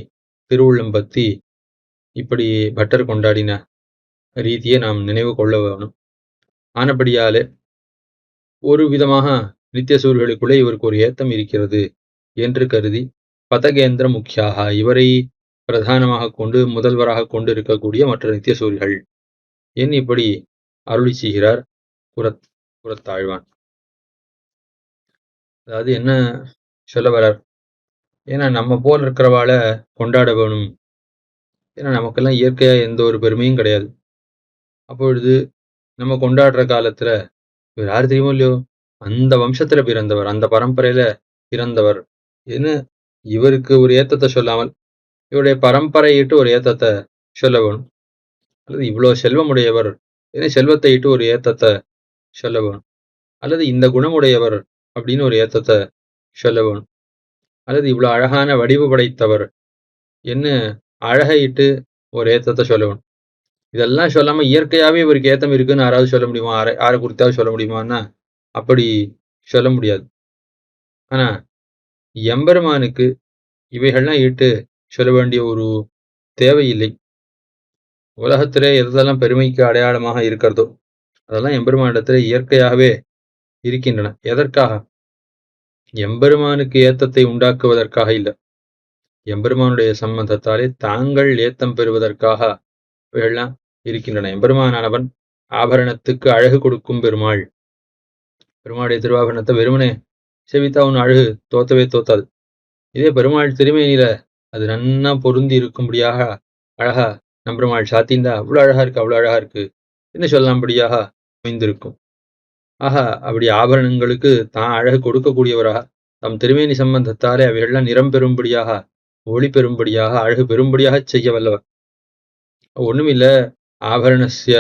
திருவுள்ளம் பக்தி இப்படி பட்டர் கொண்டாடின ரீதியை நாம் நினைவு கொள்ள வேணும். ஆனபடியாலே ஒரு விதமாக நித்தியசூர்களுக்குள்ளே இவருக்கு ஒரு ஏத்தம் இருக்கிறது என்று கருதி பதகேந்திர முக்கியாக இவரை பிரதானமாக கொண்டு முதல்வராக கொண்டு இருக்கக்கூடிய மற்ற நித்தியசூரிகள் என் இப்படி அருளி செய்கிறார் புறத்தாழ்வான். அதாவது என்ன சொல்ல வரார்? ஏன்னா நம்ம போல் இருக்கிறவாளை கொண்டாட வேணும். ஏன்னா நமக்கெல்லாம் இயற்கையா எந்த ஒரு பெருமையும் கிடையாது. அப்பொழுது நம்ம கொண்டாடுற காலத்துல இவர் யாரு தெரியுமோ இல்லையோ, அந்த வம்சத்துல பிறந்தவர், அந்த பரம்பரையில பிறந்தவர் என்று இவருக்கு ஒரு ஏத்தத்தை சொல்லாமல் இவருடைய பரம்பரையிட்டு ஒரு ஏத்தத்தை சொல்ல வேணும். அல்லது இவ்வளவு செல்வமுடையவர் என செல்வத்தை இட்டு ஒரு ஏத்தத்தை சொல்ல வேணும். அல்லது இந்த குணமுடையவர் அப்படின்னு ஒரு ஏத்தத்தை சொல்ல வேணும். அல்லது இவ்வளவு அழகான வடிவு படைத்தவர் என்ன அழகையிட்டு ஒரு ஏத்தத்தை சொல்ல வேணும். இதெல்லாம் சொல்லாம இயற்கையாவே இவருக்கு ஏத்தம் இருக்குன்னு யாராவது சொல்ல முடியுமா? யாரை குறித்தாவது சொல்ல முடியுமான்னா அப்படி சொல்ல முடியாது. ஆனா எம்பெருமானுக்கு இவைகள்லாம் இட்டு சொல்ல வேண்டிய ஒரு தேவையில்லை. உலகத்திலே எதெல்லாம் பெருமைக்கு அடையாளமாக இருக்கிறதோ அதெல்லாம் எம்பெருமானிடத்திலே இயற்கையாகவே இருக்கின்றன. எதற்காக? எம்பெருமானுக்கு ஏத்தத்தை உண்டாக்குவதற்காக இல்லை. எம்பெருமானுடைய சம்பந்தத்தாலே தாங்கள் ஏத்தம் பெறுவதற்காக இவைகள்லாம் இருக்கின்றன. எம்பெருமானவன் ஆபரணத்துக்கு அழகு கொடுக்கும் பெருமாள். பெருமாளுடைய திருவாபரணத்தை வெறுமனே செவித்தா ஒன்று அழகு தோத்தவே தோத்தாது. இதே பெருமாள் திருமேனியில அது நன்னா பொருந்தி இருக்கும்படியாக அழகா நம்பெருமாள் சாத்திந்தா அவ்வளவு அழகா இருக்கு, அவ்வளவு அழகா இருக்கு என்று சொல்லாம்படியாக அமைந்திருக்கும். ஆக அப்படி ஆபரணங்களுக்கு தான் அழகு கொடுக்கக்கூடியவராக தம் திருமேனி சம்பந்தத்தாலே அவைகள்லாம் நிறம் பெறும்படியாக, ஒளி பெறும்படியாக, அழகு பெறும்படியாக செய்ய வல்லவர். ஒண்ணுமில்ல, ஆபரணஸ்ய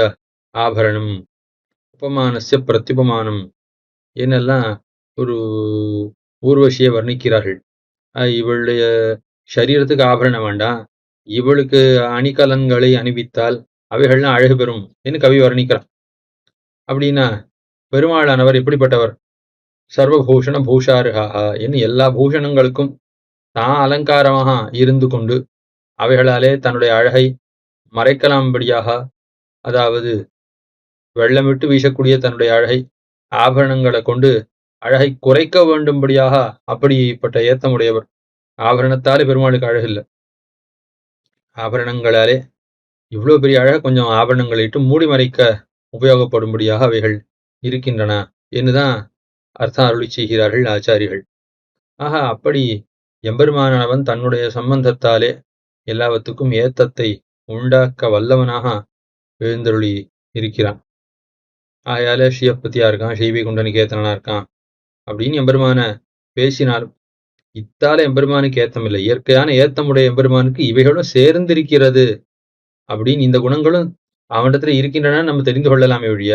ஆபரணம் உபமானஸ்ய பிரத்யுபமானம் என்னெல்லாம் ஒரு ஊர்வசியை வர்ணிக்கிறார்கள். இவளுடைய சரீரத்துக்கு ஆபரணம் வேண்டாம், இவளுக்கு அணிகலன்களை அணிவித்தால் அவைகள்லாம் அழகு பெறும் என்று கவி வர்ணிக்கிறான். அப்படின்னா பெருமாளானவர் எப்படிப்பட்டவர்? சர்வபூஷண பூஷாருகாக என்று எல்லா பூஷணங்களுக்கும் தான் அலங்காரமாக இருந்து கொண்டு அவைகளாலே தன்னுடைய அழகை மறைக்கலாம்படியாக, அதாவது வெள்ளமிட்டு வீசக்கூடிய தன்னுடைய அழகை ஆபரணங்களை கொண்டு அழகை குறைக்க வேண்டும்படியாக அப்படிப்பட்ட ஏத்தமுடையவர். ஆபரணத்தாலே பெருமாளுக்கு அழகு இல்லை. ஆபரணங்களாலே இவ்வளவு பெரிய அழகை கொஞ்சம் ஆபரணங்களை இட்டு மூடி மறைக்க உபயோகப்படும்படியாக அவைகள் இருக்கின்றன என்றுதான் அர்த்தம் அருளி செய்கிறார்கள் ஆச்சாரிகள். ஆக அப்படி எம்பெருமானவன் தன்னுடைய சம்பந்தத்தாலே எல்லாவற்றுக்கும் ஏத்தத்தை உண்டாக்க வல்லவனாக எழுந்தருளி இருக்கிறான். ஆயால ஸ்ரீயப்பத்தியா இருக்கான், ஸ்ரீவைகுண்ட நிகேதனா இருக்கான் அப்படின்னு எம்பெருமான பேசினாலும் இத்தால எம்பெருமானுக்கு ஏத்தம் இல்லை. இயற்கையான ஏத்தமுடைய எம்பெருமானுக்கு இவைகளும் சேர்ந்திருக்கிறது அப்படின்னு இந்த குணங்களும் அவனிடத்துல இருக்கின்றன நம்ம தெரிந்து கொள்ளலாமே ஒழிய,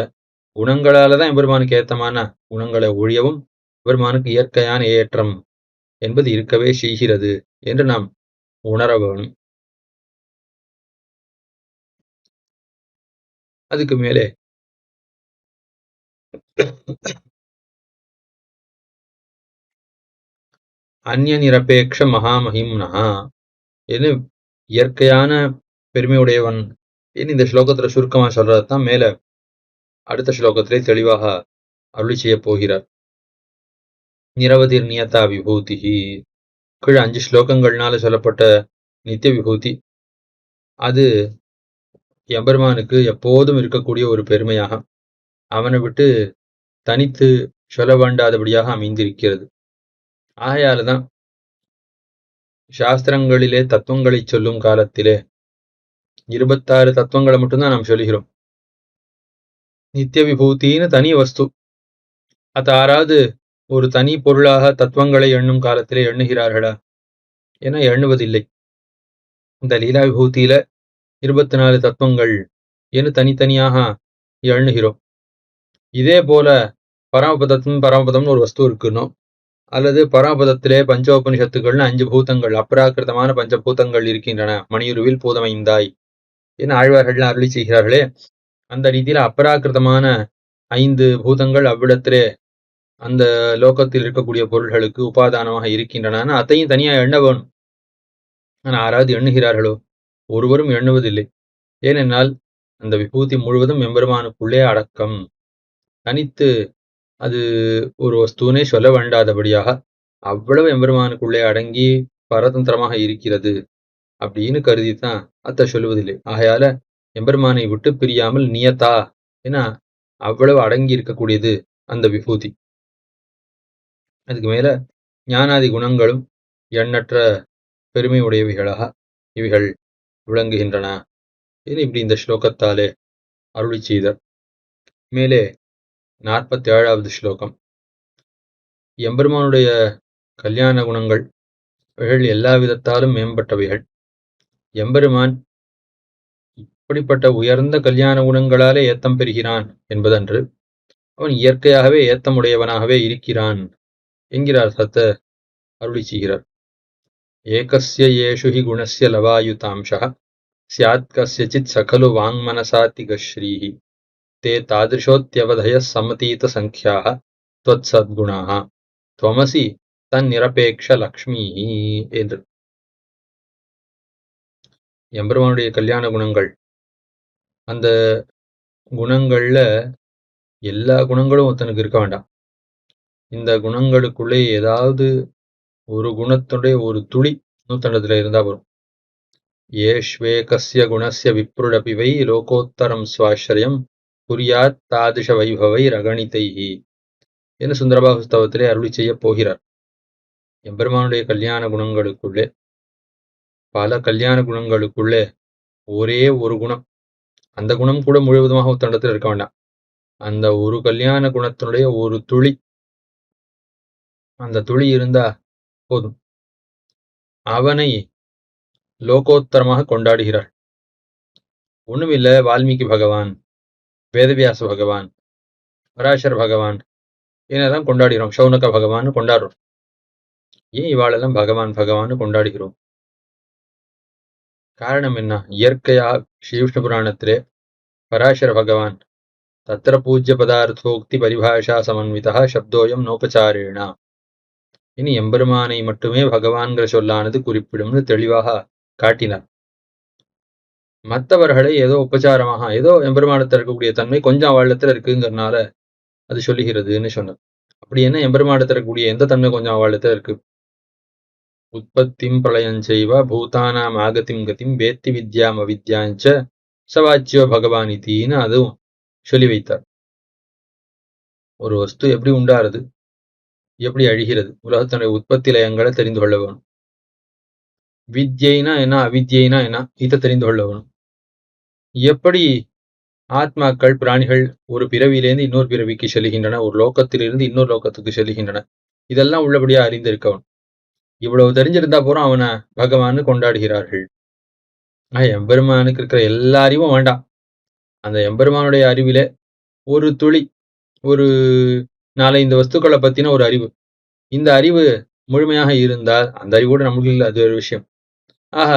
குணங்களாலதான் எம்பெருமானுக்கு ஏத்தமான குணங்களை ஒழியவும் எம்பெருமானுக்கு இயற்கையான ஏற்றம் என்பது இருக்கவே செய்கிறது என்று நாம் உணர வேணும். அதுக்கு மேலே அந்நிய நிரபேட்ச மகாமகிம்னா என்று இயற்கையான பெருமையுடையவன் என்று இந்த ஸ்லோகத்துல சுருக்கமா சொல்றதுதான் மேல அடுத்த ஸ்லோகத்திலே தெளிவாக அருளி செய்ய போகிறார். நிரவதிர் நியதா விபூதி கீழே 5 ஸ்லோகங்கள்னால சொல்லப்பட்ட நித்திய விபூதி அது எம்பெருமானுக்கு எப்போதும் இருக்கக்கூடிய ஒரு பெருமையாக அவனை விட்டு தனித்து சொல்ல வேண்டாதபடியாக அமைந்திருக்கிறது. ஆகையால்தான் சாஸ்திரங்களிலே தத்துவங்களை சொல்லும் காலத்திலே 26 தத்துவங்களை மட்டும்தான் நாம் சொல்லுகிறோம். நித்திய விபூத்தின்னு தனி வஸ்து அது யாராவது ஒரு தனி பொருளாக தத்துவங்களை எண்ணும் காலத்திலே எண்ணுகிறார்களா? என எண்ணுவதில்லை. இந்த லீலா விபூதியில 24 தத்துவங்கள் என்று தனித்தனியாக எண்ணுகிறோம். இதே போல பரமபதம்னு ஒரு வஸ்து இருக்குன்னு, அல்லது பரமபதத்திலே பஞ்சோபனிஷத்துக்கள்னு 5 பூதங்கள் அப்ராக்கிருதமான பஞ்சபூதங்கள் இருக்கின்றன, மணியுருவில் பூதமைந்தாய் என ஆழ்வார்கள்லாம் அருளி செய்கிறார்களே, அந்த ரீதியில அப்ராக்கிருதமான 5 பூதங்கள் அவ்விடத்திலே அந்த லோகத்தில் இருக்கக்கூடிய பொருள்களுக்கு உபாதானமாக இருக்கின்றன. அதையும் தனியா எண்ண வேணும். ஆனா யாராவது எண்ணுகிறார்களோ? ஒருவரும் எண்ணுவதில்லை. ஏனென்றால் அந்த விபூதி முழுவதும் எம்பெருமானுக்குள்ளே அடக்கம். தனித்து அது ஒரு வஸ்துவனே சொல்ல வேண்டாதபடியாக அவ்வளவு எம்பெருமானுக்குள்ளே அடங்கி பரதந்திரமாக இருக்கிறது அப்படின்னு கருதித்தான் அத்தை சொல்லுவதில்லை. ஆகையால எம்பெருமானை விட்டு பிரியாமல் நியதா என அவ்வளவு அடங்கி இருக்கக்கூடியது அந்த விபூதி. அதுக்கு மேல ஞானாதி குணங்களும் எண்ணற்ற பெருமை உடையவைகளாக இவைகள் விளங்குகின்றன. இப்படி இந்த ஸ்லோகத்தாலே அருளி செய்தார். மேலே 47வது ஸ்லோகம். எம்பெருமானுடைய கல்யாண குணங்கள் இவைகள் எல்லா விதத்தாலும் மேம்பட்டவைகள். எம்பெருமான் இப்படிப்பட்ட உயர்ந்த கல்யாண குணங்களாலே ஏத்தம் பெறுகிறான் என்பதன்று, அவன் இயற்கையாகவே ஏத்தமுடையவனாகவே இருக்கிறான் என்கிறார் அர்த்தத்தை அருளி செய்கிறார். ஏகஸ்ய ஏஷு ஹி குணஸ்ய லவாயுதாம்சः ஸ்யாத் கஸ்யசித் சகலு வாங்மனசாதிக ஸ்ரீஹி தே தாதிருஷோத்யவதயः சமதீத சங்க்யாः த்வத் சத்குணாः துவமசி தன் நிரபேக்ஷ லக்ஷ்மீஹி என்று. எம்பெருமானுடைய கல்யாண குணங்கள், அந்த குணங்கள்ல எல்லா குணங்களும் ஒருத்தனுக்கு இருக்க வேண்டாம். இந்த குணங்களுக்குள்ளே ஏதாவது ஒரு குணத்துடைய ஒரு துளி நூத்தண்டத்துல இருந்தா வரும். ஏஷ்வேகஸ்ய குணஸ்ய விப்ருடபி வை லோகோத்தரம் ஸ்வாஸ்ரயம் புரியாத் தாதிஷ வைபவை ரகணிதைஹி என்று சுந்தரபாகுஸ்தவத்திலே அருளி செய்ய போகிறார். எம்பெருமானுடைய கல்யாண குணங்களுக்குள்ளே, பல கல்யாண குணங்களுக்குள்ளே ஒரே ஒரு குணம், அந்த குணம் கூட முழுவதுமாக உத்தண்டத்தில் இருக்க வேண்டாம். அந்த ஒரு கல்யாண குணத்தினுடைய ஒரு துளி, அந்த துளி இருந்தா போதும், அவனை லோகோத்தரமாக கொண்டாடுகிறார். ஒண்ணுமில்ல, வால்மீகி பகவான், வேதவியாச பகவான், பராசர் பகவான் என்னதான் கொண்டாடுகிறோம், சௌனக பகவான் கொண்டாடுறோம். ஏன் இவாளெல்லாம் பகவான் பகவான் கொண்டாடுகிறோம்? காரணம் என்ன? இயற்கையா ஸ்ரீவிஷ்ணு புராணத்திலே பராசர பகவான் தத்திர பூஜ்ய பதார்த்தோக்தி பரிபாஷா சமன்விதா சப்தோயம் நோபச்சாரேணா, இனி எம்பெருமானை மட்டுமே பகவான்கிற சொல்லானது குறிப்பிடும்னு தெளிவாக காட்டினார். மற்றவர்களை ஏதோ உபச்சாரமாக, ஏதோ எம்பெருமானத்தில் இருக்கக்கூடிய தன்மை கொஞ்சம் அவளத்தில் இருக்குங்கிறதுனால அது சொல்லுகிறதுன்னு சொன்னார். அப்படி என்ன எம்பெருமானத்தில் இருக்கக்கூடிய எந்த தன்மை கொஞ்சம் அவளத்தில் இருக்கு? உற்பத்திம் பிரளயஞ்சைவ பூதானாம் ஆகதிம் கதிம் வேத்தி வித்யாம் அவித்யாஞ்ச சவாச்சியோ பகவான் இத்தின்னு அதுவும் சொல்லி வைத்தார். ஒரு வஸ்து எப்படி உண்டாருது, எப்படி அழிகிறது, உலகத்தினுடைய உற்பத்தி லயங்களை தெரிந்து கொள்ள வேணும். வித்யைனா என்ன, அவித்யைனா என்ன, இதை தெரிந்து கொள்ள வேணும். எப்படி ஆத்மாக்கள், பிராணிகள் ஒரு பிறவியிலேருந்து இன்னொரு பிறவிக்கு செல்கின்றன, ஒரு லோகத்திலிருந்து இன்னொரு லோகத்துக்கு செல்கின்றன, இதெல்லாம் உள்ளபடியா அறிந்திருக்கவன். இவ்வளவு தெரிஞ்சிருந்தா போறோம் அவனை பகவான்னு கொண்டாடுகிறார்கள். எம்பெருமானுக்கு இருக்கிற எல்லா அறிவும் வேண்டாம், அந்த எம்பெருமானுடைய அறிவிலே ஒரு துளி, ஒரு 4-5 வஸ்துக்களை பத்தின ஒரு அறிவு, இந்த அறிவு முழுமையாக இருந்தால், அந்த அறிவு கூட நம்மளுக்கு இல்லை, அது ஒரு விஷயம். ஆக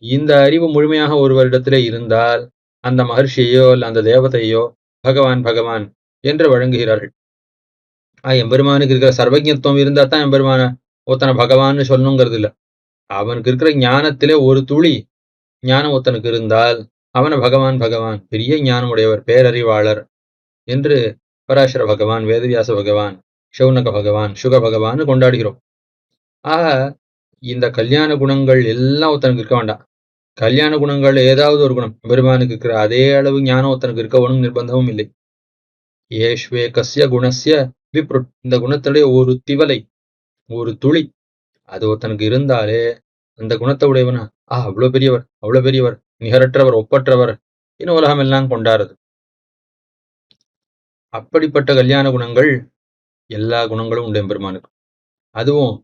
இந்த அறிவு முழுமையாக ஒருவரிடத்திலே இருந்தால் அந்த மகர்ஷியையோ அல்ல அந்த தேவதையோ பகவான் பகவான் என்று வழங்குகிறார்கள். எம்பெருமானுக்கு இருக்கிற சர்வஜத்துவம் இருந்தா தான் எம்பெருமான ஒருத்தனை பகவான்னு சொல்லணுங்கிறது இல்லை. அவனுக்கு இருக்கிற ஞானத்திலே ஒரு துளி ஞானம் ஒருத்தனுக்கு இருந்தால் அவனை பகவான் பகவான், பெரிய ஞானம் உடையவர், பேரறிவாளர் என்று பராசர பகவான், வேதவியாச பகவான், சௌனக பகவான், சுக பகவான் கொண்டாடுகிறோம். ஆக இந்த கல்யாண குணங்கள் எல்லாம் ஒருத்தனுக்கு இருக்க வேண்டாம். கல்யாண குணங்கள் ஏதாவது ஒரு குணம் பெருமானுக்கு இருக்கிற அதே அளவு ஞானம் ஒருத்தனுக்கு இருக்க ஒன்றும் நிர்பந்தமும் இல்லை. ஏஷ்வேகஸ்ய குணஸ்ய விப்ருட், இந்த குணத்தினுடைய ஒரு திவலை, ஒரு துளி அது ஒருத்தனுக்கு இருந்தாலே அந்த குணத்தை உடையவனா, அவ்வளவு பெரியவர், அவ்வளவு பெரியவர், நிகரற்றவர், ஒப்பற்றவர் இன்னும் உலகம் எல்லாம் கொண்டாடுறது. அப்படிப்பட்ட கல்யாண குணங்கள், எல்லா குணங்களும் உண்டு எம்பெருமானுக்கு. அதுவும்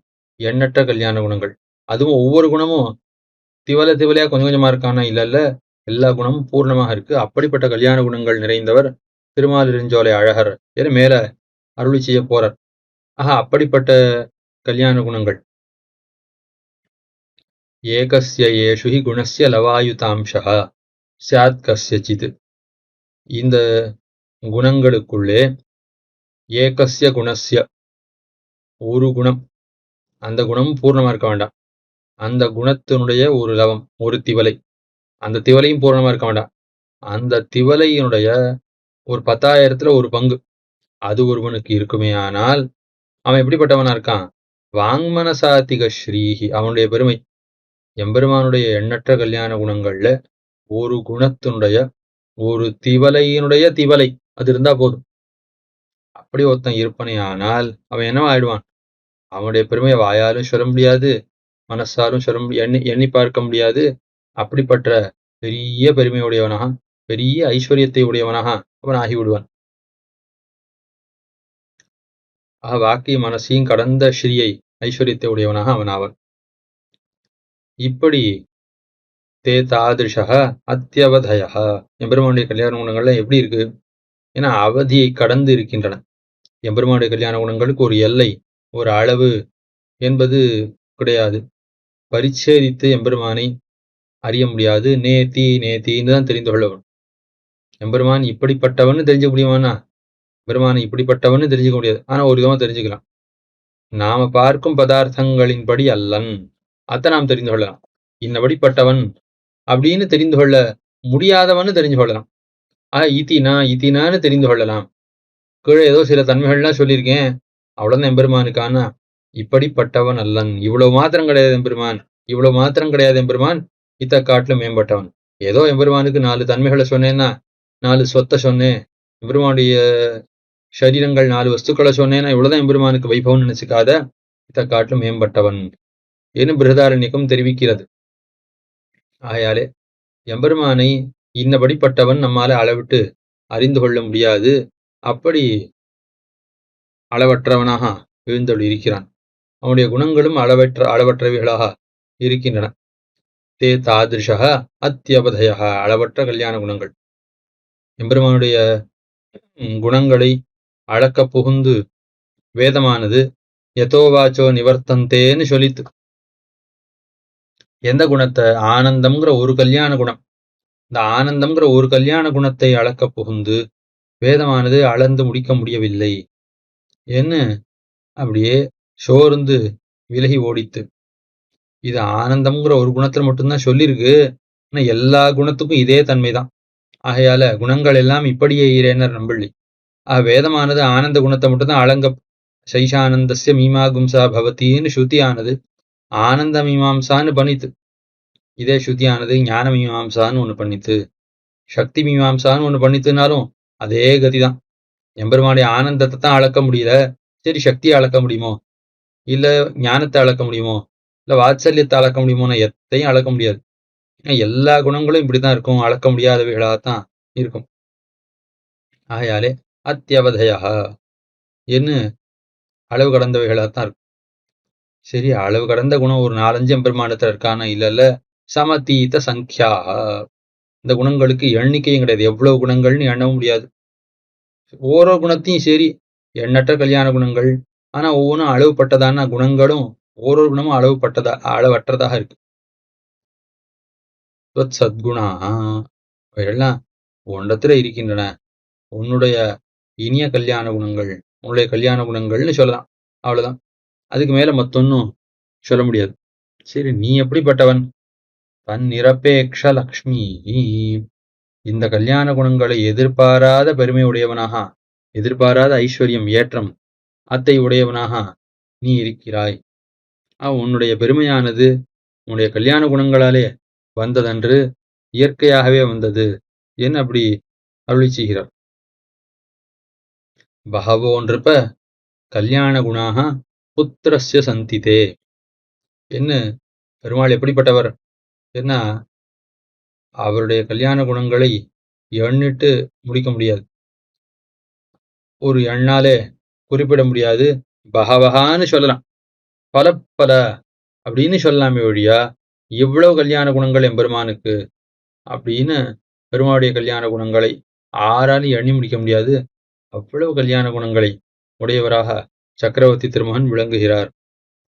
எண்ணற்ற கல்யாண குணங்கள், அதுவும் ஒவ்வொரு குணமும் திவலையா கொஞ்சம் கொஞ்சமா இருக்கானா, இல்ல எல்லா குணமும் பூர்ணமாக இருக்கு. அப்படிப்பட்ட கல்யாண குணங்கள் நிறைந்தவர் திருமாலிருஞ்சோலை அழகர் என மேல அருளி செய்ய போறார். அப்படிப்பட்ட கல்யாண குணங்கள். ஏகஸ்ய ஏஷு ஹி குணஸ்ய லவாயுதாம்சः ஸ்யாத் கஸ்யசித், இந்த குணங்களுக்குள்ளே ஏகஸ்ய குணஸ்ய ஒரு குணம், அந்த குணமும் பூர்ணமா இருக்க வேண்டாம், அந்த குணத்தினுடைய ஒரு லவம், ஒரு திவலை, அந்த திவலையும் பூர்ணமா இருக்க வேண்டாம், அந்த திவலையினுடைய ஒரு 10,000த்துல ஒரு பங்கு அது ஒருவனுக்கு இருக்குமே ஆனால் அவன் எப்படிப்பட்டவனா இருக்கான்? வாங்மனசாதிக ஸ்ரீஹி, அவனுடைய பெருமை. எம்பெருமானுடைய எண்ணற்ற கல்யாண குணங்கள்ல ஒரு குணத்தினுடைய ஒரு திவலையினுடைய திவலை அது இருந்தா போதும். அப்படி ஒருத்தன் இருப்பனே ஆனால் அவன் என்னவாயிடுவான்? அவனுடைய பெருமையை வாயாலும் சொல்ல முடியாது, மனசாலும் சொல்ல முடியாது, எண்ணி பார்க்க முடியாது. அப்படிப்பட்ட பெரிய பெருமையுடையவனாக, பெரிய ஐஸ்வர்யத்தை உடையவனாக அவன் ஆகிவிடுவான். வாக்கையும் மனசையும் கடந்த ஸ்ரீயை ஐஸ்வர்யத்தை உடையவனாக அவன் ஆவான். இப்படி தே தாதிருஷ அத்தியவதய எம்பெருமானுடைய கல்யாண குணங்கள்லாம் எப்படி இருக்கு? ஏன்னா அவதியை கடந்து இருக்கின்றன. எம்பெருமானுடைய கல்யாண குணங்களுக்கு ஒரு எல்லை, ஒரு அளவு என்பது கிடையாது. பரிச்சேதித்து எம்பெருமானை அறிய முடியாது. நேத்தின்னு தான் தெரிந்து கொள்ளவன். எம்பெருமான் இப்படிப்பட்டவன்னு தெரிஞ்சுக்க முடியுமானா? பெருமானை இப்படிப்பட்டவன்னு தெரிஞ்சுக்க முடியாது. ஆனா ஒரு விதமா தெரிஞ்சுக்கலாம். நாம பார்க்கும் பதார்த்தங்களின்படி அல்லன், அத நாம் தெரிந்து கொள்ளலாம். இன்னபடிப்பட்டவன் அப்படின்னு தெரிந்து கொள்ள முடியாதவன்னு தெரிஞ்சு கொள்ளலாம். இத்தினான்னு தெரிந்து கொள்ளலாம். கீழே ஏதோ சில தன்மைகள்லாம் சொல்லியிருக்கேன், அவ்வளவுதான் எம்பெருமானுக்கானா இப்படிப்பட்டவன் அல்லன், இவ்வளவு மாத்திரம் கிடையாது எம்பெருமான், இவ்வளவு மாத்திரம் கிடையாது எம்பெருமான், இத்த காட்டிலும் மேம்பட்டவன். ஏதோ எம்பெருமானுக்கு 4 தன்மைகளை சொன்னேன்னா, 4 சொத்தை சொன்னேன், எம்பெருமானுடைய சரீரங்கள் 4 வஸ்துக்களை சொன்னேன்னா இவ்வளவுதான் எம்பெருமானுக்கு வைபவம் நினைச்சுக்காத, இத்த காட்டிலும் மேம்பட்டவன் என்று பிருகதாரண்யகம் தெரிவிக்கிறது. ஆகையாலே எம்பெருமானை இன்னபடிப்பட்டவன் நம்மால அளவிட்டு அறிந்து கொள்ள முடியாது. அப்படி அளவற்றவனாக எழுந்தொழி இருக்கிறான். அவனுடைய குணங்களும் அளவற்றவைகளாக இருக்கின்றன. தே தாதிருஷ அத்தியவதய அளவற்ற கல்யாண குணங்கள். எம்பெருமானுடைய குணங்களை அளக்க புகுந்து வேதமானது யதோவாச்சோ நிவர்த்தந்தேன்னு சொல்லித்து. எந்த குணத்தை? ஆனந்தம்ங்கிற ஒரு கல்யாண குணம். இந்த ஆனந்தம்ங்கிற ஒரு கல்யாண குணத்தை அளக்க புகுந்து வேதமானது அளந்து முடிக்க முடியவில்லை என்ன அப்படியே சோர்ந்து விலகி ஓடித்து. இது ஆனந்தம்ங்கிற ஒரு குணத்துல மட்டும்தான் சொல்லியிருக்கு. ஆனா எல்லா குணத்துக்கும் இதே தன்மைதான். ஆகையால குணங்கள் எல்லாம் இப்படியே ஈரேனர் நம்பள்ளி. வேதமானது ஆனந்த குணத்தை மட்டும்தான் அளங்க சைஷானந்தஸ்ய மீமாகும்சா பவத்தின்னு ஸ்ருதியானது ஆனந்த மீமாம்சான்னு பண்ணித்து. இதே ஸ்ருதியானது ஞான மீமாம்சான்னு ஒண்ணு பண்ணித்து, சக்தி மீமாம்சான்னு ஒண்ணு பண்ணித்துனாலும் அதே கதிதான். எம்பெருமானுடைய ஆனந்தத்தை தான் அளக்க முடியல, சரி சக்தியை அளக்க முடியுமோ, இல்ல ஞானத்தை அளக்க முடியுமோ, இல்ல வாத்சல்யத்தை அளக்க முடியுமோன்னா எத்தையும் அளக்க முடியாது. எல்லா குணங்களும் இப்படிதான் இருக்கும், அளக்க முடியாதவைகளாகத்தான் இருக்கும். ஆகையாலே அத்தியவதயா என்ன அளவு கடந்தவைகளாகத்தான் இருக்கும். சரி, அளவு கடந்த குணம் ஒரு 4-5 எம்பெருமானத்துல இருக்கானா? இல்ல சமதீத சங்கியா. இந்த குணங்களுக்கு எண்ணிக்கையும் கிடையாது. எவ்வளவு குணங்கள்னு எண்ணவும் முடியாது. ஓரோ குணத்தையும் சரி எண்ணற்ற கல்யாண குணங்கள், ஆனா ஒவ்வொன்றும் அளவுப்பட்டதான குணங்களும் ஓரோ குணமும் அளவற்றதாக இருக்கு. சத்குணா எல்லாம் ஒன்றத்துல இருக்கின்றன. உன்னுடைய இனிய கல்யாண குணங்கள், உன்னுடைய கல்யாண குணங்கள்னு சொல்லலாம். அவ்வளவுதான், அதுக்கு மேல மத்தொன்னும் சொல்ல முடியாது. சரி, நீ எப்படிப்பட்டவன்? தன் நிரபேக்ஷ லக்ஷ்மி. இந்த கல்யாண குணங்களை எதிர்பாராத பெருமை உடையவனாக, எதிர்பாராத ஐஸ்வர்யம் ஏற்றம் அத்தை உடையவனாக நீ இருக்கிறாய். உன்னுடைய பெருமையானது உன்னுடைய கல்யாண குணங்களாலே வந்ததன்று, இயற்கையாகவே வந்தது என்ன அப்படி அருளி செய்கிறார். பகவோன்றப்ப கல்யாண குணாக புத்திரஸ்ய சந்திதே. என்ன பெருமாள் எப்படிப்பட்டவர்? என்ன அவருடைய கல்யாண குணங்களை எண்ணிட்டு முடிக்க முடியாது, ஒரு எண்ணாலே குறிப்பிட முடியாது. பகவகான்னு சொல்லலாம், பல பல அப்படின்னு சொல்லலாமே ஒழியா இவ்வளவு கல்யாண குணங்கள் எம்பெருமானுக்கு அப்படின்னு பெருமாளுடைய கல்யாண குணங்களை ஆறாலும் எண்ணி முடிக்க முடியாது. அவ்வளவு கல்யாண குணங்களை உடையவராக சக்கரவர்த்தி திருமகன் விளங்குகிறார்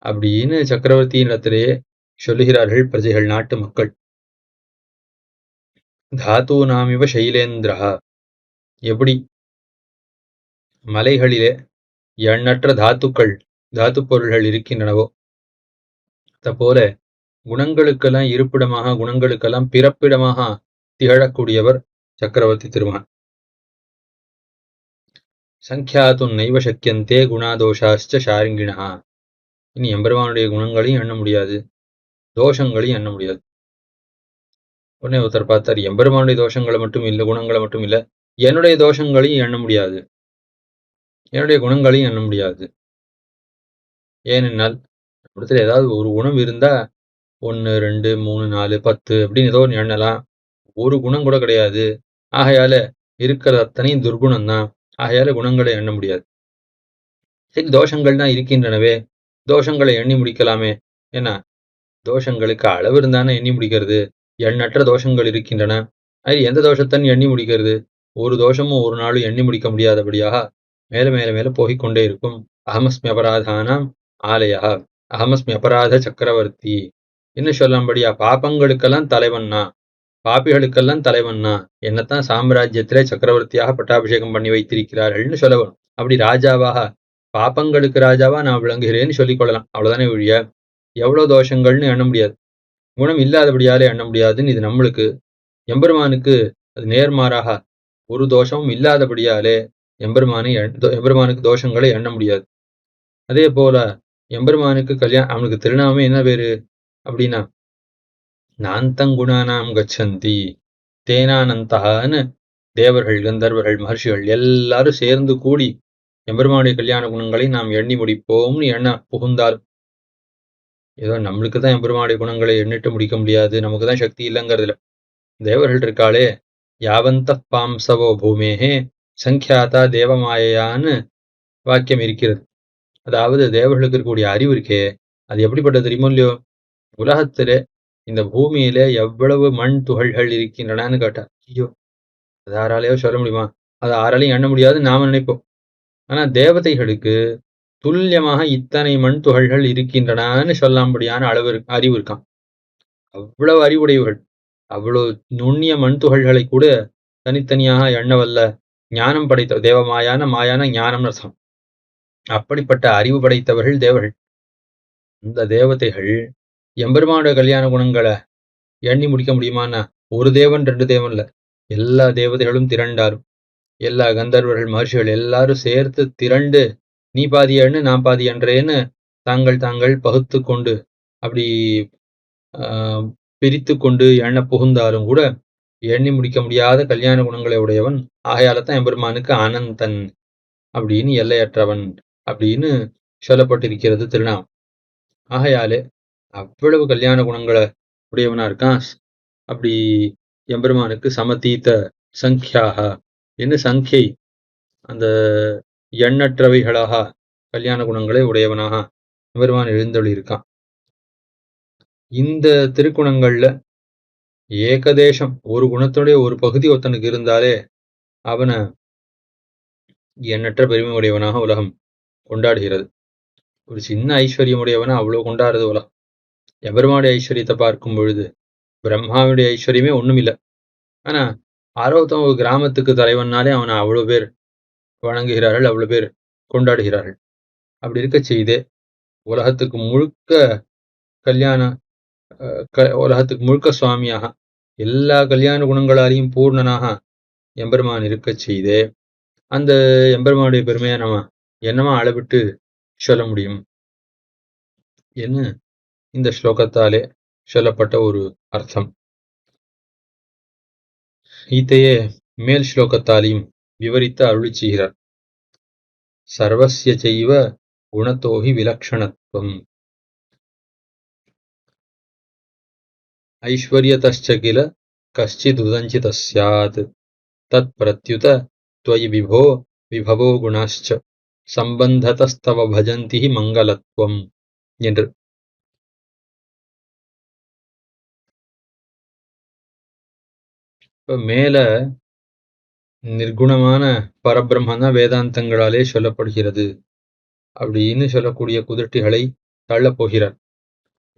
அப்படின்னு சக்கரவர்த்தியினிடத்திலேயே சொல்லுகிறார்கள் பிரஜைகள், நாட்டு மக்கள். தாத்து நாமிவ சைலேந்திரா. எப்படி மலைகளிலே எண்ணற்ற தாத்து பொருள்கள் இருக்கின்றனவோ போல குணங்களுக்கெல்லாம் இருப்பிடமாக, குணங்களுக்கெல்லாம் பிறப்பிடமாக திகழக்கூடியவர் சக்கரவர்த்தி திருமகன். சங்கியாத்து நைவ சக்கியந்தே குணாதோஷாச்ச ஷாரிங்கிணா. இனி எம்பெருமானுடைய குணங்களையும் எண்ண முடியாது, தோஷங்களையும் எண்ண முடியாது. உடனே ஒருத்தர் பார்த்தார், எம்பெருமானுடைய தோஷங்களை மட்டும் இல்லை, குணங்களை மட்டும் இல்லை, என்னுடைய தோஷங்களையும் எண்ண முடியாது, என்னுடைய குணங்களையும் எண்ண முடியாது. ஏனென்றால் இடத்துல ஏதாவது ஒரு குணம் இருந்தா 1, 2, 3, 4, 10 அப்படின்னு ஏதோ ஒன்று எண்ணலாம். ஒரு குணம் கூட கிடையாது. ஆகையால இருக்கிறது அத்தனையும் துர்குணம் தான். ஆகையால குணங்களை எண்ண முடியாது. சரி, தோஷங்கள் தான் இருக்கின்றனவே, தோஷங்களை எண்ணி முடிக்கலாமே. ஏன்னா தோஷங்களுக்கு அளவு இருந்தானே எண்ணி முடிக்கிறது. எண்ணற்ற தோஷங்கள் இருக்கின்றன. அது எந்த தோஷத்தன் எண்ணி முடிக்கிறது? ஒரு தோஷமும் ஒரு நாளும் எண்ணி முடிக்க முடியாதபடியாக மேல மேல மேல போய்க்கொண்டே இருக்கும். அகமஸ்மி அபராதானாம் ஆலயா, அகமஸ்மி அபராத சக்கரவர்த்தி என்ன சொல்லும்படியா, பாபங்களுக்கெல்லாம் தலைவன்னா, பாப்பிகளுக்கெல்லாம் தலைவன்னா, என்னத்தான் சாம்ராஜ்யத்திலே சக்கரவர்த்தியாக பட்டாபிஷேகம் பண்ணி வைத்திருக்கிறார்கள்னு சொல்லவும், அப்படி ராஜாவாக பாப்பங்களுக்கு ராஜாவா நான் விளங்குகிறேன்னு சொல்லிக் கொள்ளலாம். அவ்வளவுதானே ஒழிய எவ்வளவு தோஷங்கள்னு எண்ண முடியாது. குணம் இல்லாதபடியாலே எண்ண முடியாதுன்னு இது நம்மளுக்கு. எம்பெருமானுக்கு அது நேர்மாறாக ஒரு தோஷமும் இல்லாதபடியாலே எம்பெருமானுக்கு தோஷங்களை எண்ண முடியாது. அதே போல எம்பெருமானுக்கு அவனுக்கு திருநாமே என்ன பேரு அப்படின்னா, நாந்தங்குணானாம் கச்சந்தி தேனானந்தகான்னு தேவர்கள், கந்தர்வர்கள், மகர்ஷிகள் எல்லாரும் சேர்ந்து கூடி எம்பெருமானுடைய கல்யாண குணங்களை நாம் எண்ணி முடிப்போம்னு எண்ண புகுந்தால், ஏதோ நம்மளுக்கு தான் எம்பெருமானுடைய குணங்களை எண்ணிட்டு முடிக்க முடியாது, நமக்கு தான் சக்தி இல்லைங்கிறதுல, தேவர்கள் இருக்காளே, யாவந்த பாம்சவோ பூமேஹே சங்கியாதா தேவமாயான்னு வாக்கியம் இருக்கிறது. அதாவது தேவர்களுக்கு இருக்கக்கூடிய அறிவு இருக்கே, அது எப்படிப்பட்டது தெரியுமோ இல்லையோ, உலகத்திலே இந்த பூமியிலே எவ்வளவு மண் துகள்கள் இருக்கின்றனன்னு கேட்டார். ஐயோ, அது யாராலேயோ சொல்ல முடியுமா? அது யாராலையும் எண்ண முடியாது நாம நினைப்போம். ஆனா தேவதைகளுக்கு துல்லியமாக இத்தனை மண் துகள்கள் இருக்கின்றனன்னு சொல்லாம்படியான அறிவு இருக்கான். அவ்வளவு அறிவுடையவர்கள். அவ்வளவு நுண்ணிய மண் துகள்களை கூட தனித்தனியாக எண்ணவல்ல ஞானம் படைத்த தேவமாயான மாயான ஞானம்னு அர்த்தம். அப்படிப்பட்ட அறிவு படைத்தவர்கள் தேவர்கள். இந்த தேவதைகள் எம்பெருமானுடைய கல்யாண குணங்களை எண்ணி முடிக்க முடியுமான்னா, ஒரு தேவன் ரெண்டு தேவன் இல்ல, எல்லா தேவதைகளும் திரண்டாலும், எல்லா கந்தர்வர்கள், மகர்ஷிகள் எல்லாரும் சேர்த்து திரண்டு நீ பாதி எண்ணு நான் பாதி என்றேன்னு தாங்கள் பகுத்து கொண்டு அப்படி பிரித்து கொண்டு எண்ண புகுந்தாலும் கூட எண்ணி முடிக்க முடியாத கல்யாண குணங்களை உடையவன். ஆகையாலத்தான் எம்பெருமானுக்கு அனந்தன் அப்படின்னு, எல்லையற்றவன் அப்படின்னு சொல்லப்பட்டிருக்கிறது திருநாமம். ஆகையாலே அவ்வளவு கல்யாண குணங்களை உடையவனா இருக்கான். அப்படி எம்பெருமானுக்கு சமதீத சங்கியாக என்ன சங்கை, அந்த எண்ணற்றவைகளாக கல்யாண குணங்களை உடையவனாக எம்பெருமான் எழுந்தொழி இருக்கான். இந்த திருக்குணங்கள்ல ஏகதேசம் ஒரு குணத்துடைய ஒரு பகுதி ஒருத்தனுக்கு இருந்தாலே அவனை எண்ணற்ற பெருமை உடையவனாக உலகம் கொண்டாடுகிறது. ஒரு சின்ன ஐஸ்வர்யமுடையவனா அவ்வளவு கொண்டாடுறது உலகம். எம்பெருமானுடைய ஐஸ்வர்யத்தை பார்க்கும் பொழுது பிரம்மாவுடைய ஐஸ்வர்யமே ஒண்ணும் இல்லை. ஆனா ஆரோத்தம் ஒரு கிராமத்துக்கு தலைவன்னாலே அவனை அவ்வளவு பேர் வணங்குகிறார்கள், அவ்வளவு பேர் கொண்டாடுகிறார்கள். அப்படி இருக்க செய்தே உலகத்துக்கு முழுக்க சுவாமியாக எல்லா கல்யாண குணங்களாலையும் பூர்ணனாக எம்பெருமான் இருக்க செய்தே அந்த எம்பெருமானுடைய பெருமையை நம்ம என்னமா அளவிட்டு சொல்ல முடியும் என்ன இந்த ஸ்லோகத்தாலே சொல்லப்பட்ட ஒரு அர்த்தம். இதையே மேல் ஸ்லோகத்தாலையும் விவரித்து அருளி செய்கிறார். சர்வஸ்ய செய்வ குணத்தோஹி விலக்ஷணத்துவம் ஐஸ்வர்யதஸ்ச கில கஷ்சிதுதஞ்சித ஸ்யாத் தத் பிரத்யுத त्वयि विभो विभवो குணாश्ச சம்பந்ததஸ்தவ பஜந்தி மங்களத்வம் என்று. மேல நிர்குணமான பரபிரம்மன் தான் வேதாந்தங்களாலே சொல்லப்படுகிறது அப்படின்னு சொல்லக்கூடிய குதிர்ட்டிகளை தள்ளப் போகிறார்.